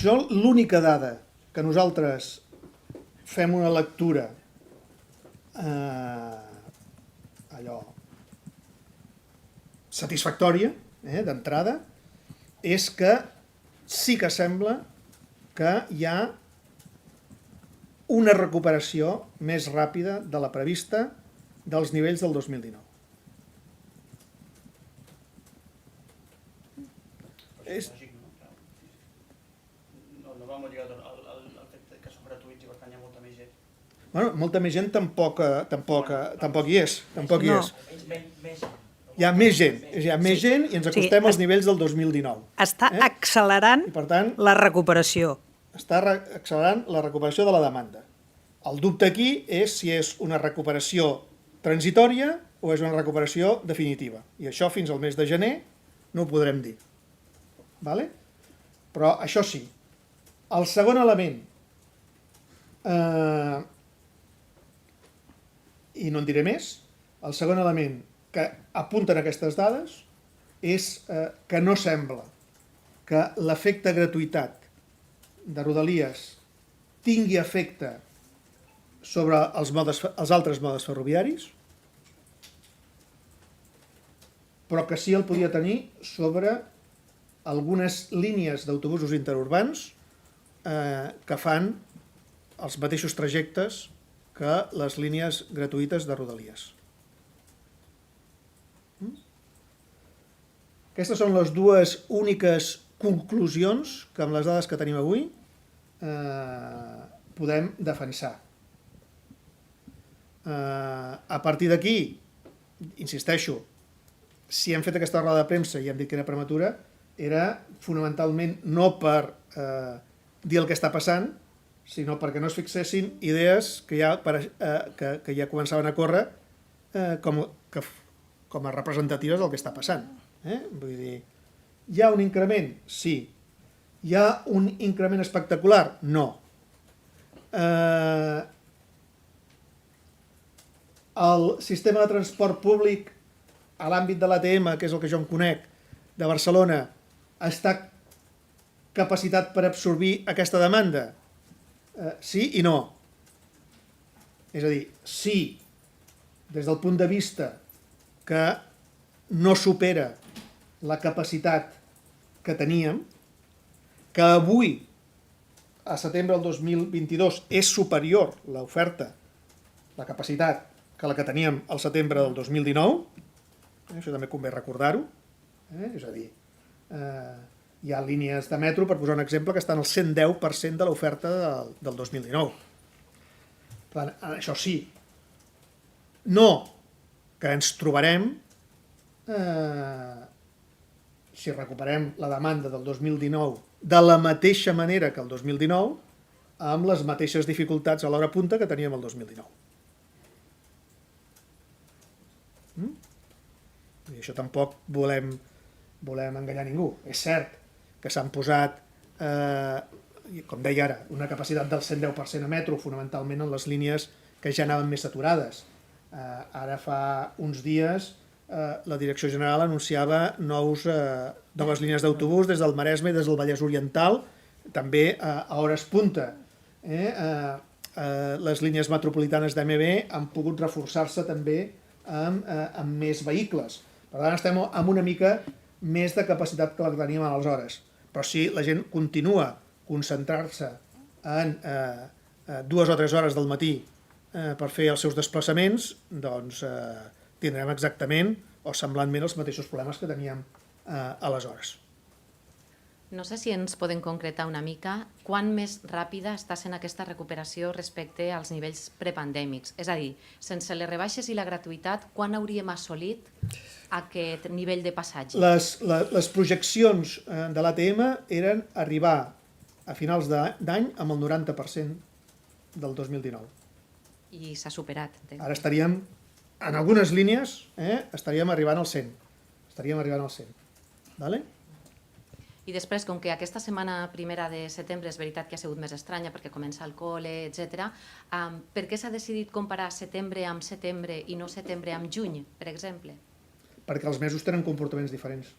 Jo l'única dada que nosaltres fem una lectura allò satisfactòria d'entrada és que sí que sembla que hi ha una recuperació més ràpida de la prevista dels nivells del 2019. No va molt lligat al fet que són gratuïts i per tant hi ha molta més gent. Bueno, molta més gent tampoc hi és. Hi ha més gent i ens acostem als nivells del 2019. Està accelerant la recuperació. Està accelerant la recuperació de la demanda. El dubte aquí és si és una recuperació transitòria o és una recuperació definitiva. I això fins al mes de gener no ho podrem dir. Però això sí. El segon element, i no en diré més, el segon element que apunten aquestes dades és que no sembla que l'efecte gratuïtat de Rodalies tingui efecte sobre els altres modes ferroviaris, però que sí el podia tenir sobre algunes línies d'autobusos interurbans que fan els mateixos trajectes que les línies gratuïtes de Rodalies. Aquestes són les dues úniques conclusions que amb les dades que tenim avui podem defensar. A partir d'aquí, insisteixo, si hem fet aquesta roda de premsa i hem dit que era prematura, era fonamentalment no per dir el que està passant, sinó perquè no es fixessin idees que ja començaven a córrer com a representatives del que està passant. Vull dir, hi ha un increment? Sí. Hi ha un increment espectacular? No. El sistema de transport públic a l'àmbit de l'ATM, que és el que jo en conec, de Barcelona, està capacitat per absorbir aquesta demanda? Sí i no. És a dir, sí, des del punt de vista que no supera la capacitat que teníem, que avui, a setembre del 2022, és superior l'oferta, la capacitat, que la que teníem al setembre del 2019, això també convé recordar-ho, És a dir, hi ha línies de metro, per posar un exemple, que estan al 110% de l'oferta del 2019. Per tant, això sí, no que ens trobarem, si recuperem la demanda del 2019 de la mateixa manera que el 2019, amb les mateixes dificultats a l'hora punta que teníem el 2019. I això tampoc volem enganyar ningú. És cert que s'han posat, com deia ara, una capacitat del 110% a metro, fonamentalment en les línies que ja anaven més saturades. Ara fa uns dies la Direcció General anunciava noves línies d'autobús des del Maresme i des del Vallès Oriental, també a hores punta. Les línies metropolitanes d'AMB han pogut reforçar-se també amb més vehicles. Per tant, estem amb una mica més de capacitat que la que teníem aleshores. Però si la gent continua concentrant-se en 2 o 3 hores del matí per fer els seus desplaçaments, doncs tindrem exactament o semblantment els mateixos problemes que teníem aleshores. No sé si ens poden concretar una mica quan més ràpida està sent aquesta recuperació respecte als nivells prepandèmics. És a dir, sense les rebaixes i la gratuïtat, quan hauríem assolit aquest nivell de passatge? Les projeccions de l'ATM eren arribar a finals d'any amb el 90% del 2019. I s'ha superat. Ara estaríem, en algunes línies, estaríem arribant al 100. Estaríem arribant al 100. Vale? I després, com que aquesta setmana primera de setembre és veritat que ha sigut més estranya perquè comença el col·le, etc., per què s'ha decidit comparar setembre amb setembre i no setembre amb juny, per exemple? Perquè els mesos tenen comportaments diferents.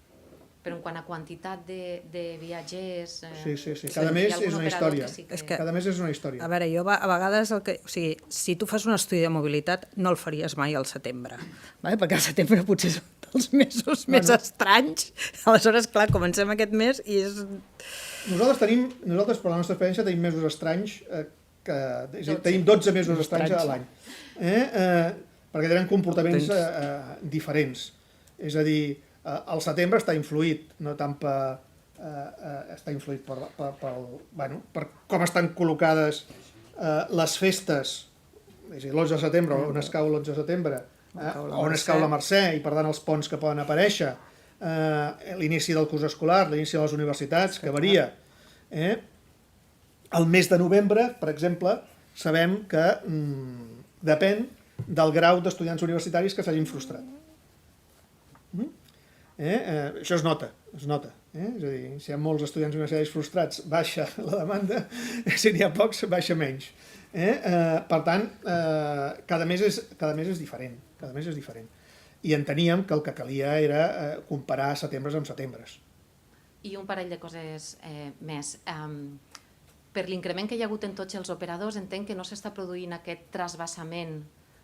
Però en quant a quantitat de viatgers... Sí. Cada mes és una història. Cada mes és una A història. veure, jo a vegades, si tu fas un estudi de mobilitat, no el faries mai al setembre, vale? Perquè al setembre potser són dels mesos més estranys. Aleshores, clar, comencem aquest mes i és... Nosaltres, per la nostra experiència, tenim mesos estranys, tenim 12 mesos estranys a l'any. Perquè tenen comportaments diferents. És a dir, el setembre està influït, no tant està influït per com estan col·locades les festes, és a dir, l'11 de setembre, on es cau l'11 de setembre, on es cau la Mercè i per tant els ponts que poden aparèixer, l'inici del curs escolar, l'inici de les universitats, que varia. El mes de novembre, per exemple, sabem que depèn del grau d'estudiants universitaris que s'hagin frustrat. Això es nota. És a dir, si hi ha molts estudiants universitaris frustrats, baixa la demanda, si n'hi ha pocs, baixa menys. Per tant, cada mes és diferent. I enteníem que el que calia era comparar setembres amb setembres. I un parell de coses més. Per l'increment que hi ha hagut en tots els operadors, entenc que no s'està produint aquest trasbassament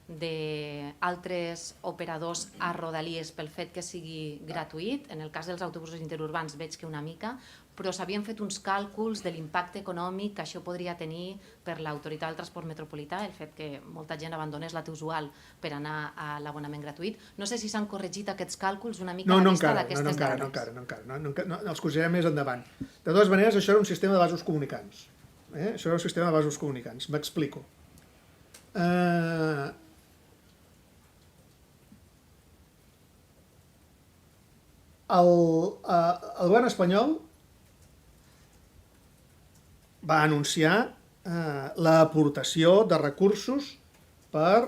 d'altres operadors a Rodalies pel fet que sigui gratuït. En el cas dels autobusos interurbans veig que una mica, però s'havien fet uns càlculs de l'impacte econòmic que això podria tenir per l'autoritat del transport metropolità, el fet que molta gent abandonés la T-usual per anar a l'abonament gratuït. No sé si s'han corregit aquests càlculs una mica a la vista d'aquestes dades. No, els considerem més endavant. De totes maneres, això era un sistema de vasos comunicants. M'explico. El govern espanyol va anunciar l'aportació de recursos per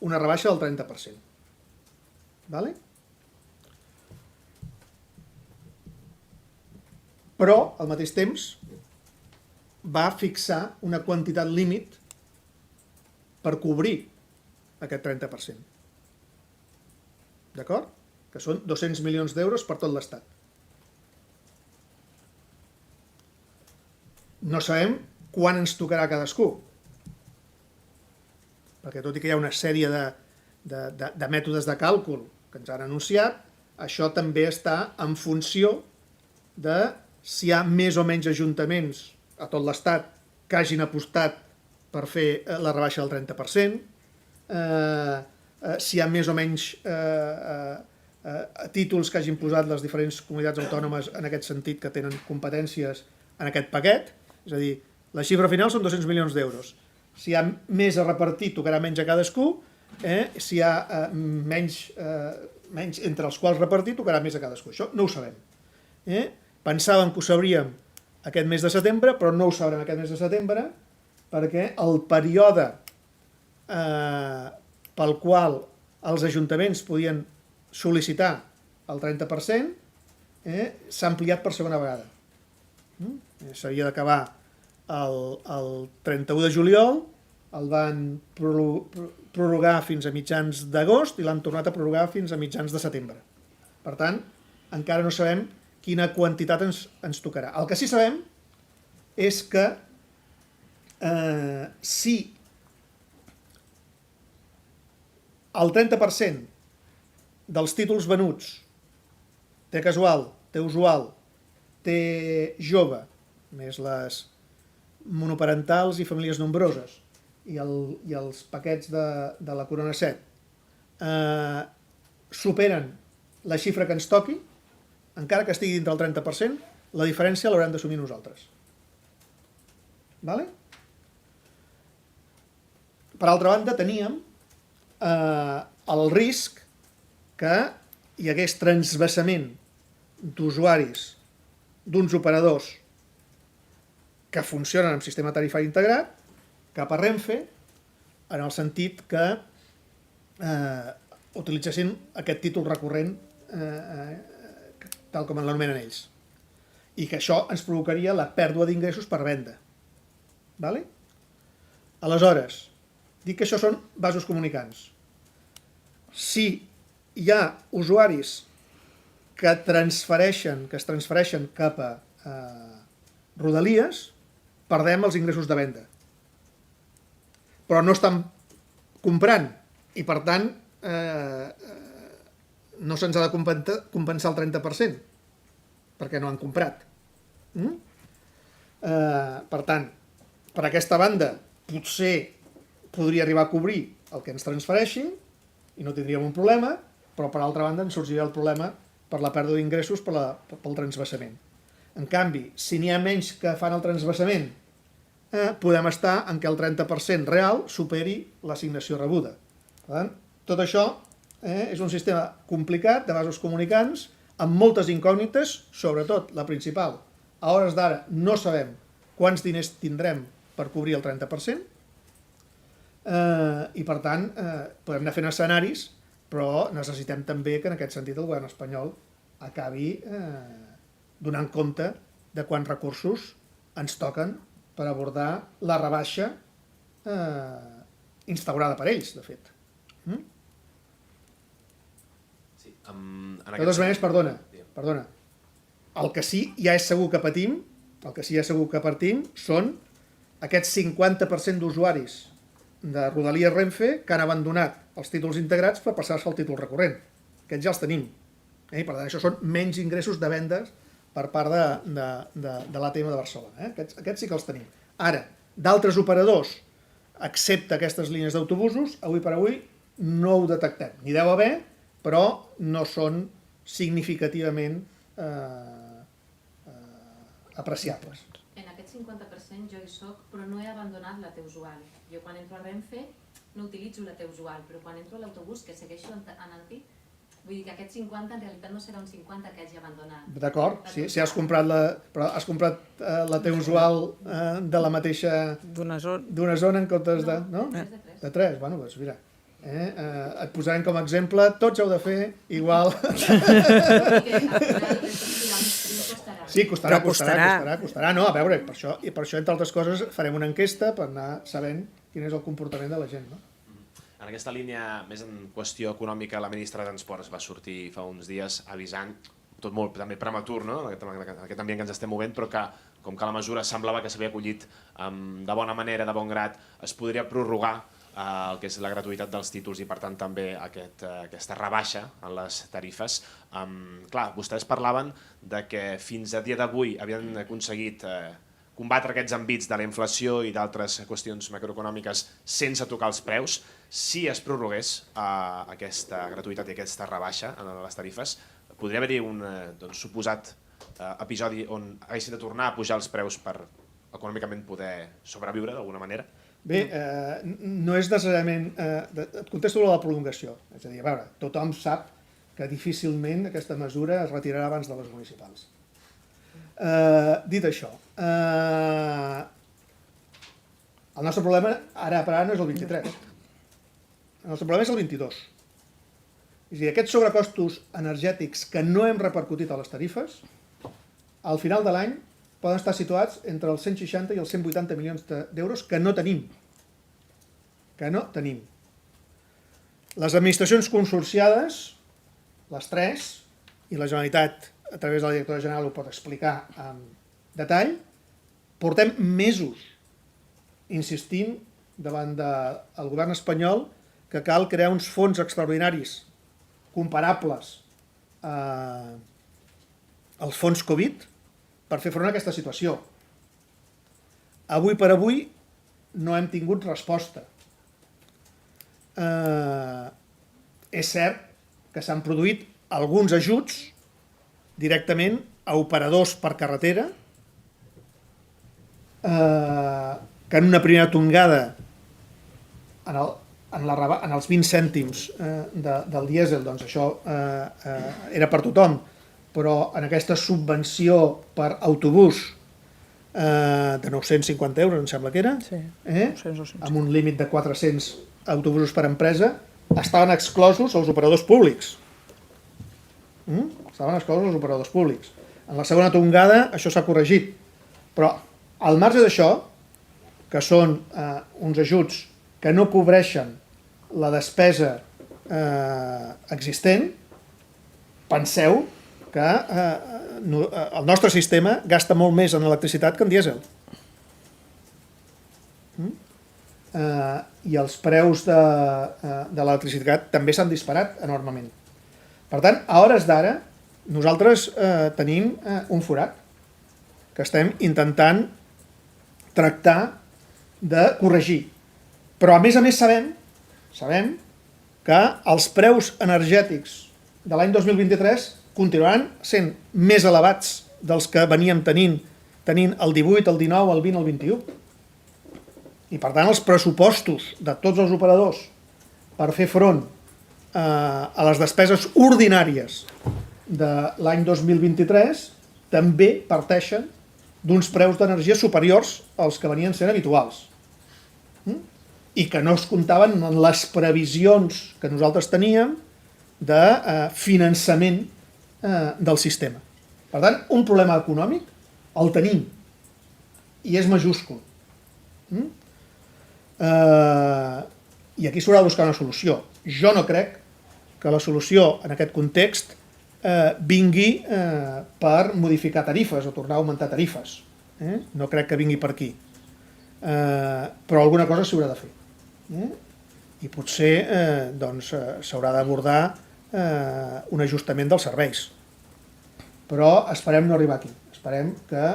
una rebaixa del 30%. Vale? Però, al mateix temps, va fixar una quantitat límit per cobrir aquest 30%. D'acord? Que són 200 milions d'euros per tot l'Estat. No sabem quan ens tocarà cadascú, perquè tot i que hi ha una sèrie de mètodes de càlcul que ens han anunciat, això també està en funció de si hi ha més o menys ajuntaments a tot l'Estat que hagin apostat per fer la rebaixa del 30%, si hi ha més o menys títols que hagin posat les diferents comunitats autònomes en aquest sentit que tenen competències en aquest paquet, és a dir, la xifra final són 200 milions d'euros. Si hi ha més a repartir, tocarà menys a cadascú, si hi ha menys entre els quals repartir, tocarà més a cadascú. Això no ho sabem. Pensàvem que ho sabríem aquest mes de setembre, però no ho sabrem aquest mes de setembre, perquè el període pel qual els ajuntaments podien sol·licitar el 30% s'ha ampliat per segona vegada. S'havia d'acabar el 31 de juliol, el van prorrogar fins a mitjans d'agost i l'han tornat a prorrogar fins a mitjans de setembre. Per tant, encara no sabem quina quantitat ens tocarà. El que sí sabem és que si el 30% dels títols venuts té casual, té usual, té jove, més les monoparentals i famílies nombroses, i els paquets de la Corona 7 superen la xifra que ens toqui, encara que estigui dintre del 30%, la diferència l'haurem d'assumir nosaltres. Vale? Per altra banda, teníem el risc que hi hagués transvasament d'usuaris d'uns operadors que funcionen amb sistema tarifari integrat cap a Renfe, en el sentit que utilitzessin aquest títol recurrent tal com l'anomenen ells. I que això ens provocaria la pèrdua d'ingressos per venda. Vale? Aleshores, dic que això són vasos comunicants. Si hi ha usuaris que es transfereixen cap a Rodalies, perdem els ingressos de venda. Però no estan comprant i, per tant, no se'ns ha de compensar el 30% perquè no han comprat. Per tant, per aquesta banda, potser podria arribar a cobrir el que ens transfereixin i no tindríem un problema, però per altra banda ens sorgiria el problema per la pèrdua d'ingressos pel transvasament. En canvi, si n'hi ha menys que fan el transvasament, podem estar en què el 30% real superi l'assignació rebuda. Per tant, tot això és un sistema complicat de vasos comunicants amb moltes incògnites, sobretot la principal. A hores d'ara no sabem quants diners tindrem per cobrir el 30%, i per tant podem anar fent escenaris, però necessitem també que en aquest sentit el govern espanyol acabi donant compte de quants recursos ens toquen per abordar la rebaixa instaurada per ells, de fet. De totes maneres, perdona, el que sí ja és segur que patim, són aquests 50% d'usuaris de Rodalies Renfe que han abandonat els títols integrats per passar-se al títol recurrent. Aquests ja els tenim. Per tant, això són menys ingressos de vendes per part de l'ATM de Barcelona. Aquests sí que els tenim. Ara, d'altres operadors, excepte aquestes línies d'autobusos, avui per avui no ho detectem. N'hi deu haver, però no són significativament apreciables. En aquest 50% jo hi soc, però no he abandonat la T-usual. Jo quan entro a Renfe no utilitzo la T-usual, però quan entro a l'autobús, que segueixo anant-hi, vull dir que aquest 50 en realitat no serà un 50 que hagi abandonat. D'acord, si has comprat la T-usual de la mateixa... D'una zona en comptes de... No? De 3, bueno, doncs mira. Et posarem com a exemple, tots heu de fer igual... Sí, costarà. No, a veure, per això, entre altres coses, farem una enquesta per anar sabent quin és el comportament de la gent, no? En aquesta línia, més en qüestió econòmica, la ministra de Transports va sortir fa uns dies avisant, tot molt també prematur, no? En aquest ambient que ens estem movent, però que, com que la mesura semblava que s'havia acollit de bona manera, de bon grat, es podria prorrogar el que és la gratuïtat dels títols i, per tant, també aquesta rebaixa en les tarifes. Clar, vostès parlaven de que fins a dia d'avui havien aconseguit combatre aquests àmbits de la inflació i d'altres qüestions macroeconòmiques sense tocar els preus, si es prorrogués aquesta gratuïtat i aquesta rebaixa en les tarifes, podria haver-hi un suposat episodi on haguessin de tornar a pujar els preus per econòmicament poder sobreviure d'alguna manera? Bé, no és necessàriament... Et contesto la prolongació. És a dir, a veure, tothom sap que difícilment aquesta mesura es retirarà abans de les municipals. Dit això, el nostre problema ara per ara no és el 23. El nostre problema és el 22. És a dir, aquests sobrecostos energètics que no hem repercutit a les tarifes, al final de l'any poden estar situats entre els 160 i els 180 milions d'euros que no tenim. Que no tenim. Les administracions consorciades, les tres, i la Generalitat, a través de la directora general, ho pot explicar amb detall, portem mesos insistint davant del govern espanyol que cal crear uns fons extraordinaris comparables als fons Covid per fer front a aquesta situació. Avui per avui no hem tingut resposta. És cert que s'han produït alguns ajuts directament a operadors per carretera que en una primera tongada en els 20 cèntims del dièsel, doncs això era per tothom, però en aquesta subvenció per autobús de 950 euros, em sembla que era, amb un límit de 400 autobusos per empresa, estaven exclosos els operadors públics. Estaven exclosos els operadors públics. En la segona tongada això s'ha corregit, però al marge d'això, que són uns ajuts que no cobreixen la despesa existent, penseu que el nostre sistema gasta molt més en electricitat que en dièsel. I els preus de l'electricitat també s'han disparat enormement. Per tant, a hores d'ara, nosaltres tenim un forat que estem intentant tractar de corregir. Però, a més sabem que els preus energètics de l'any 2023 continuaran sent més elevats dels que veníem tenint el 18, el 19, el 20, el 21. I, per tant, els pressupostos de tots els operadors per fer front a les despeses ordinàries de l'any 2023 també parteixen d'uns preus d'energia superiors als que venien sent habituals i que no es comptaven en les previsions que nosaltres teníem de finançament del sistema. Per tant, un problema econòmic el tenim i és majúscul. I aquí s'haurà de buscar una solució. Jo no crec que la solució en aquest context vingui per modificar tarifes o tornar a augmentar tarifes. No crec que vingui per aquí. Però alguna cosa s'haurà de fer. I potser s'haurà d'abordar un ajustament dels serveis. Però esperem no arribar aquí. Esperem que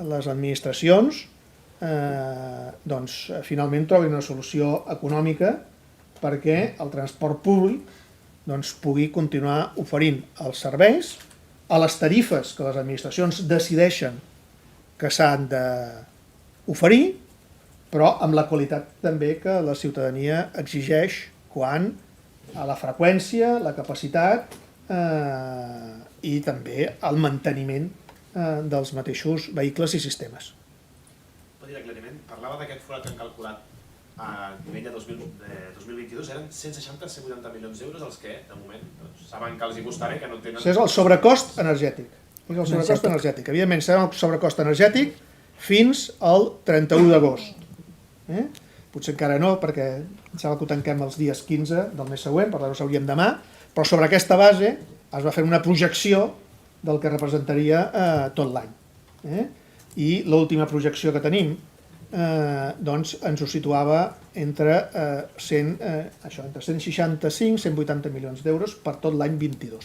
les administracions finalment trobin una solució econòmica perquè el transport públic pugui continuar oferint els serveis a les tarifes que les administracions decideixen que s'han d'oferir, però amb la qualitat també que la ciutadania exigeix quant a la freqüència, la capacitat i també el manteniment dels mateixos vehicles i sistemes. Pot dir aclariment, parlava d'aquest forat que han calculat a nivell de 2022, eren 160-180 milions d'euros els que, de moment, saben que els hi costarà i que no tenen... Això és el sobrecost energètic. És el sobrecost energètic. Evidentment, serà el sobrecost energètic fins al 31 d'agost. Potser encara no, perquè em sembla que ho tanquem els dies 15 del mes següent, per tant ho sabríem demà, però sobre aquesta base es va fer una projecció del que representaria tot l'any. I l'última projecció que tenim ens ho situava entre 165 i 180 milions d'euros per tot l'any 22.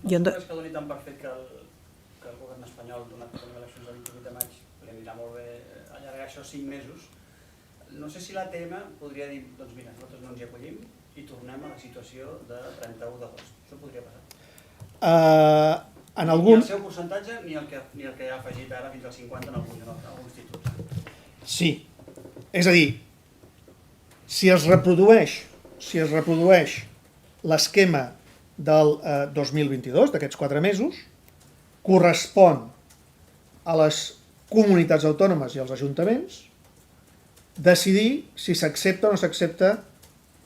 És que doni tant per fet que el govern espanyol, donat que tenim eleccions el 28 de maig, li anirà molt bé allargar això 5 mesos. No sé si l'ATM podria dir, doncs mira, nosaltres no ens hi acollim i tornem a la situació de 31 d'agost. Això podria passar. En Ni algun... el seu percentatge ni el que ha afegit ara fins al 50 en alguns títols. Sí. És a dir, si es reprodueix l'esquema del 2022, d'aquests 4 mesos, correspon a les comunitats autònomes i als ajuntaments decidir si s'accepta o no s'accepta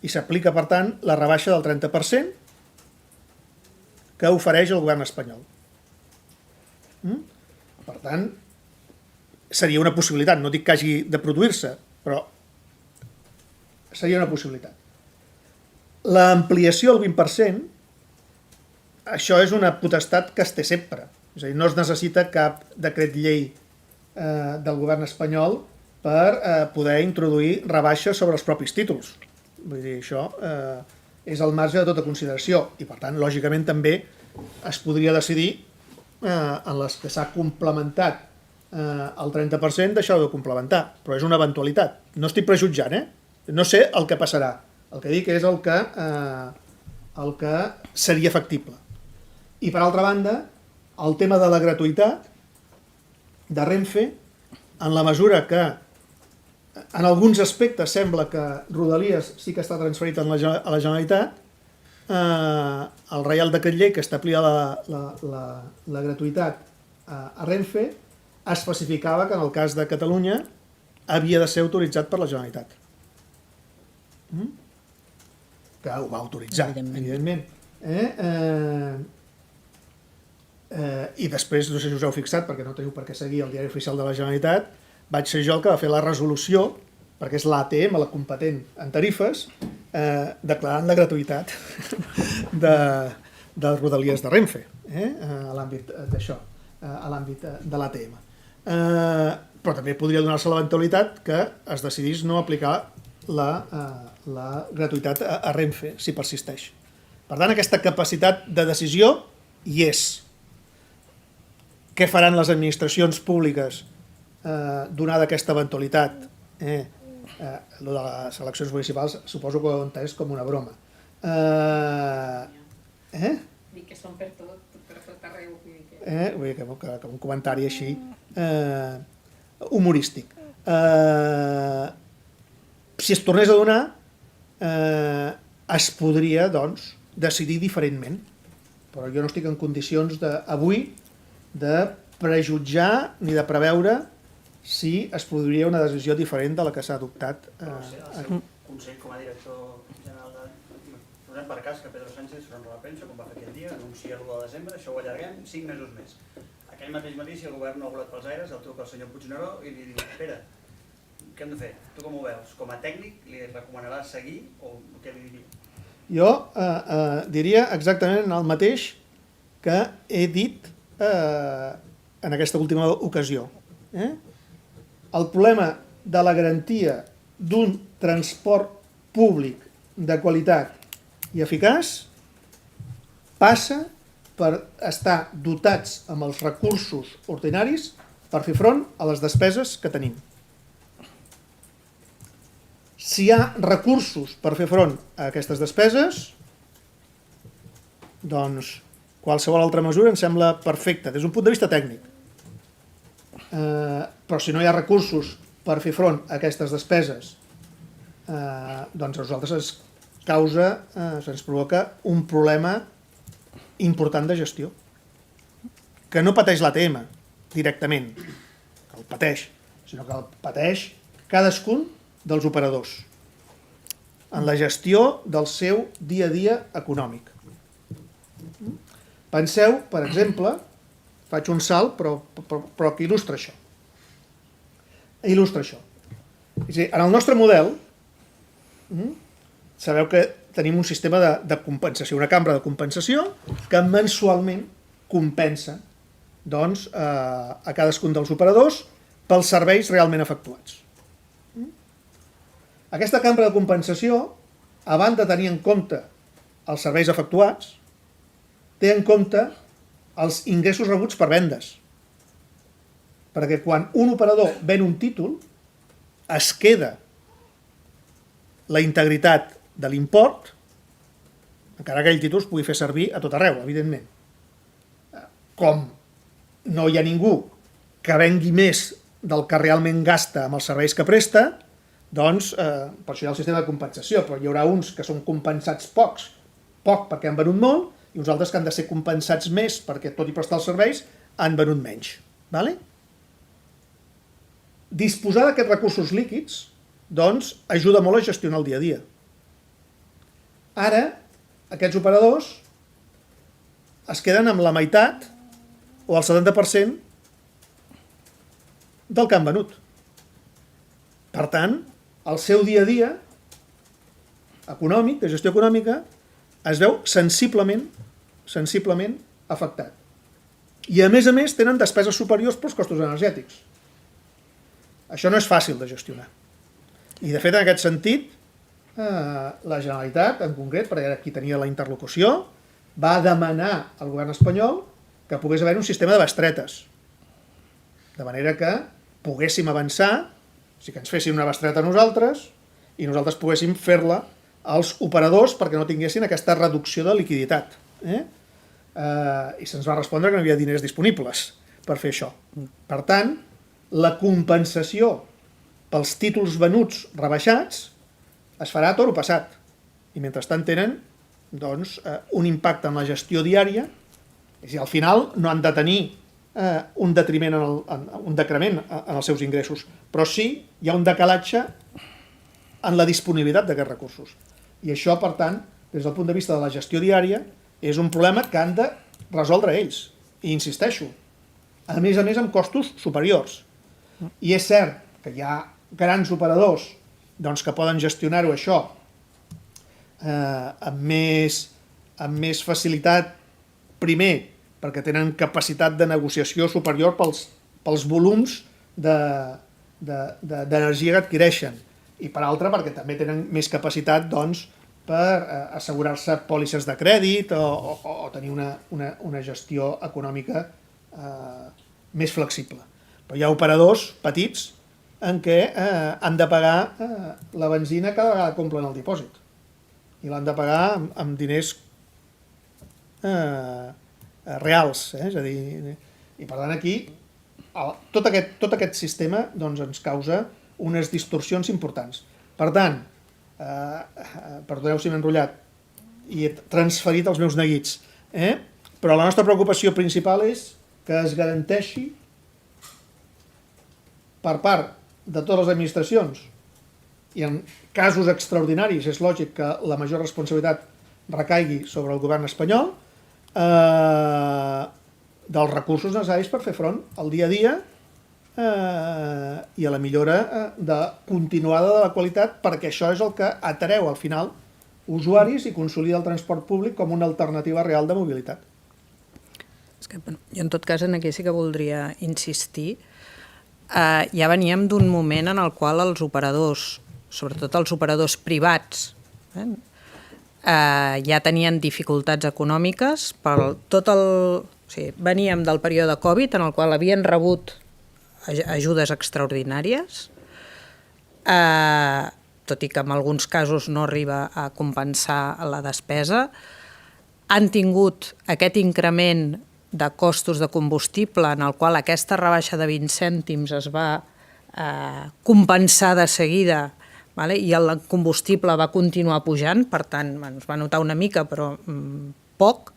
i s'aplica, per tant, la rebaixa del 30% que ofereix el govern espanyol. Per tant, seria una possibilitat, no dic que hagi de produir-se, però seria una possibilitat. L'ampliació al 20%, això és una potestat que es té sempre. És a dir, no es necessita cap decret llei del govern espanyol per poder introduir rebaixes sobre els propis títols. Vull dir, això és al marge de tota consideració i, per tant, lògicament també es podria decidir en les que s'ha complementat el 30% deixar-ho de complementar, però és una eventualitat. No estic prejutjant, no sé el que passarà. El que dic és el que seria factible. I per altra banda, el tema de la gratuïtat de Renfe, en la mesura que en alguns aspectes sembla que Rodalies sí que està transferit a la Generalitat, el Reial Decret Llei que establia la gratuïtat a Renfe especificava que en el cas de Catalunya havia de ser autoritzat per la Generalitat. Que ho va autoritzar, evidentment. I després, no sé si us heu fixat, perquè no teniu per què seguir el Diari Oficial de la Generalitat, vaig ser jo el que va fer la resolució, perquè és l'ATM, la competent en tarifes, declarant la gratuïtat de Rodalies de Renfe, a l'àmbit d'això, a l'àmbit de l'ATM. Però també podria donar-se l'eventualitat que es decidís no aplicar la gratuïtat a Renfe, si persisteix. Per tant, aquesta capacitat de decisió hi és. Què faran les administracions públiques donada aquesta eventualitat? Lo de les eleccions municipals suposo que ho he entès com una broma. Dic que són per tot arreu. Vull dir que un comentari així humorístic. Si es tornés a donar, es podria, doncs, decidir diferentment. Però jo no estic en condicions avui de prejutjar ni de preveure si es produiria una decisió diferent de la que s'ha adoptat. El seu consell com a director general posem per cas que Pedro Sánchez surt a la premsa, com va fer aquell dia, anuncia l'1 de desembre, això ho allarguem 5 mesos més. Aquell mateix matí, si el govern no ha volat pels aires, el truca el senyor Puigneró i li diu: Pere, què hem de fer? Tu com ho veus? Com a tècnic li recomanaràs seguir o què li diria? Jo diria exactament el mateix que he dit en aquesta última ocasió. El problema de la garantia d'un transport públic de qualitat i eficaç passa per estar dotats amb els recursos ordinaris per fer front a les despeses que tenim. Si hi ha recursos per fer front a aquestes despeses, doncs qualsevol altra mesura em sembla perfecta des d'un punt de vista tècnic. Però si no hi ha recursos per fer front a aquestes despeses, doncs a nosaltres se'ns provoca un problema important de gestió, que no pateix l'ATM directament, que el pateix, sinó que el pateix cadascun dels operadors en la gestió del seu dia a dia econòmic. Penseu, per exemple, faig un salt, però que il·lustra això. És a dir, en el nostre model, sabeu que tenim un sistema de compensació, una cambra de compensació que mensualment compensa doncs, a cadascun dels operadors pels serveis realment efectuats. Aquesta cambra de compensació, a banda de tenir en compte els serveis efectuats, té en compte els ingressos rebuts per vendes. Perquè quan un operador ven un títol, es queda la integritat de l'import, encara que aquell títol es pugui fer servir a tot arreu, evidentment. Com no hi ha ningú que vengui més del que realment gasta amb els serveis que presta, doncs per això hi ha el sistema de compensació, però hi haurà uns que són compensats poc perquè han venut molt, i uns altres que han de ser compensats més perquè, tot i prestar els serveis, han venut menys. Vale? Disposar d'aquests recursos líquids doncs, ajuda molt a gestionar el dia a dia. Ara, aquests operadors es queden amb la meitat o el 70% del que han venut. Per tant, el seu dia a dia econòmic, de gestió econòmica, es veu sensiblement afectat. I a més, tenen despeses superiors pels costos energètics. Això no és fàcil de gestionar. I, de fet, en aquest sentit, la Generalitat, en concret, perquè era qui tenia la interlocució, va demanar al govern espanyol que pogués haver un sistema de bestretes, de manera que poguéssim avançar, o sigui, que ens fessin una bestreta a nosaltres i nosaltres poguéssim fer-la als operadors perquè no tinguessin aquesta reducció de liquiditat. I se'ns va respondre que no hi havia diners disponibles per fer això. Per tant, la compensació pels títols venuts rebaixats es farà a toro passat. I mentrestant tenen doncs, un impacte en la gestió diària, és a dir, al final no han de tenir un decrement en els seus ingressos, però sí hi ha un decalatge en la disponibilitat d'aquests recursos. I això, per tant, des del punt de vista de la gestió diària, és un problema que han de resoldre ells. I insisteixo, a més amb costos superiors. I és cert que hi ha grans operadors doncs, que poden gestionar-ho això amb més facilitat, primer, perquè tenen capacitat de negociació superior pels volums d'energia que adquireixen, i per altra perquè també tenen més capacitat doncs, per assegurar-se pòlisses de crèdit o tenir una gestió econòmica més flexible. Però hi ha operadors petits en què han de pagar la benzina cada vegada que omplen el dipòsit, i l'han de pagar amb diners reals, és a dir, i per tant aquí tot aquest sistema doncs, ens causa unes distorsions importants. Per tant, perdoneu si m'he enrotllat i he transferit els meus neguits, però la nostra preocupació principal és que es garanteixi per part de totes les administracions, i en casos extraordinaris és lògic que la major responsabilitat recaigui sobre el govern espanyol, dels recursos necessaris per fer front al dia a dia i a la millora continuada de la qualitat, perquè això és el que atreu al final usuaris i consolida el transport públic com una alternativa real de mobilitat. Jo en tot cas aquí sí que voldria insistir. Ja veníem d'un moment en el qual els operadors, sobretot els operadors privats, ja tenien dificultats econòmiques. Veníem del període Covid en el qual havien rebut ajudes extraordinàries, tot i que en alguns casos no arriba a compensar la despesa. Han tingut aquest increment de costos de combustible en el qual aquesta rebaixa de 20 cèntims es va compensar de seguida, i el combustible va continuar pujant, per tant es va notar una mica però poc.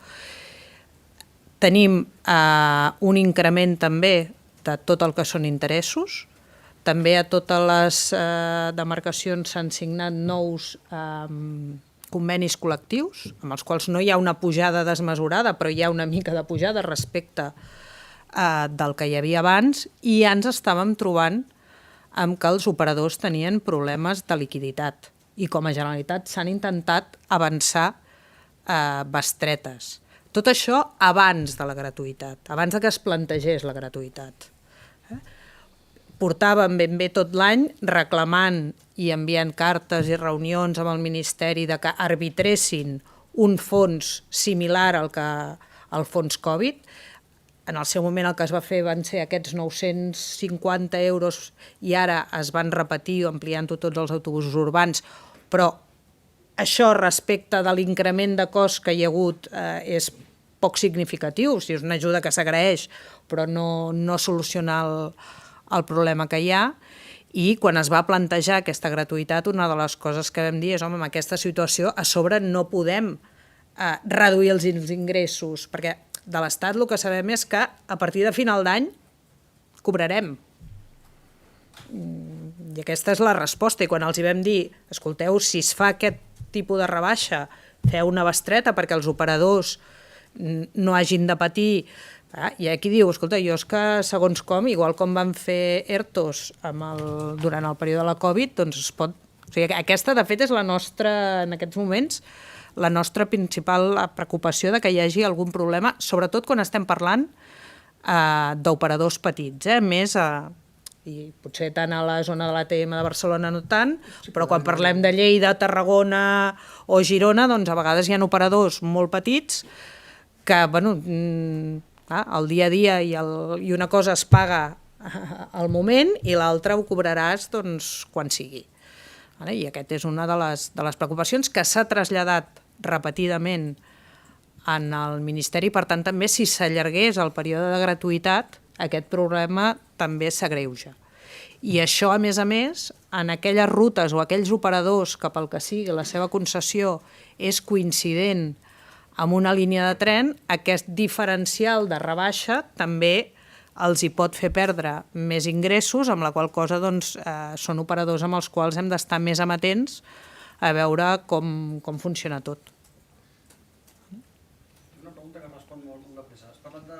Tenim un increment també de tot el que són interessos. També a totes les demarcacions s'han signat nous convenis col·lectius, amb els quals no hi ha una pujada desmesurada, però hi ha una mica de pujada respecte del que hi havia abans, i ja ens estàvem trobant amb que els operadors tenien problemes de liquiditat. I com a Generalitat s'han intentat avançar bestretes. Tot això abans de la gratuïtat, abans que es plantegés la gratuïtat. Portàvem ben bé tot l'any reclamant i enviant cartes i reunions amb el Ministeri de que arbitressin un fons similar al que el fons Covid. En el seu moment el que es va fer van ser aquests 950 euros i ara es van repetir ampliant-ho tots els autobusos urbans, però això respecte de l'increment de cost que hi ha hagut és poc significatiu, o sigui, és una ajuda que s'agraeix, però no soluciona el problema que hi ha. I quan es va plantejar aquesta gratuïtat, una de les coses que vam dir és, home, en aquesta situació a sobre no podem reduir els ingressos, perquè de l'Estat el que sabem és que a partir de final d'any cobrarem. I aquesta és la resposta. I quan els hi vam dir, escolteu, si es fa aquest tipus de rebaixa, feu una bestreta perquè els operadors no hagin de patir. I aquí diu, escolta, jo és que segons com, igual com van fer ERTOs durant el període de la Covid, doncs es pot... O sigui, aquesta, de fet, és la nostra, en aquests moments, la nostra principal preocupació de que hi hagi algun problema, sobretot quan estem parlant d'operadors petits, més i potser tant a la zona de l'ATM de Barcelona no tant, però quan parlem de Lleida, Tarragona o Girona, doncs a vegades hi ha operadors molt petits que, bueno, el dia a dia i una cosa es paga al moment i l'altra ho cobraràs doncs, quan sigui. I aquesta és una de les preocupacions que s'ha traslladat repetidament en el Ministeri, per tant també si s'allargués el període de gratuïtat aquest problema també s'agreuja. I això, a més, en aquelles rutes o aquells operadors que pel que sigui la seva concessió és coincident amb una línia de tren, aquest diferencial de rebaixa també els hi pot fer perdre més ingressos, amb la qual cosa doncs, són operadors amb els quals hem d'estar més amatents a veure com funciona tot. Una pregunta que respon molt de pressa. Has parlat de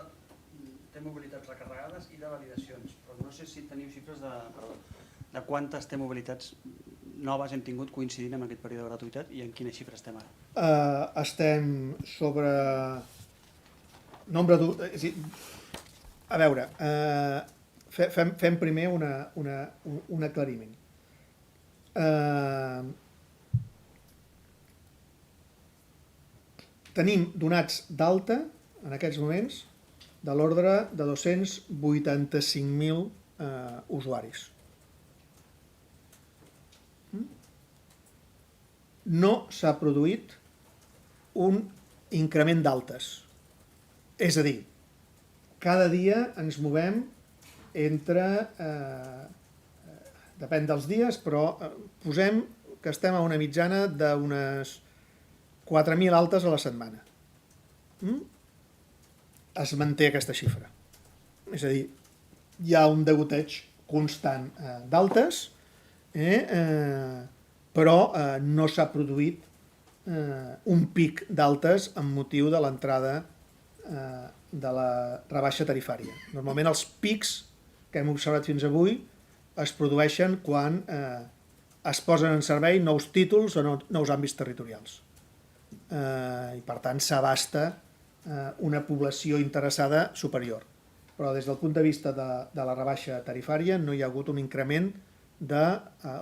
T-mobilitats recarregades i de validacions, però no sé si teniu xifres de quantes T-mobilitats noves hem tingut coincidint amb aquest període de gratuïtat i en quina xifra estem ara? Estem sobre nombre a veure, fem primer un aclariment. Tenim donats d'alta, en aquests moments, de l'ordre de 285.000 usuaris. No s'ha produït un increment d'altes. És a dir, cada dia ens movem entre, depèn dels dies, però posem que estem a una mitjana d'unes 4.000 altes a la setmana. Es manté aquesta xifra. És a dir, hi ha un degoteig constant d'altes, però no s'ha produït un pic d'altes amb motiu de l'entrada de la rebaixa tarifària. Normalment els pics que hem observat fins avui es produeixen quan es posen en servei nous títols o nous àmbits territorials. I per tant s'abasta una població interessada superior. Però des del punt de vista de la rebaixa tarifària no hi ha hagut un increment de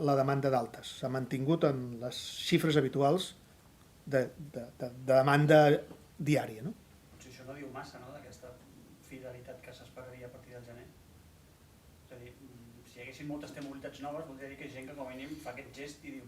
la demanda d'altes. S'ha mantingut en les xifres habituals de demanda diària. Potser això no diu massa, no?, d'aquesta fidelitat que s'esperaria a partir del gener. És a dir, si hi haguessin moltes T-mobilitats noves, voldria dir que hi ha gent que com a mínim fa aquest gest i diu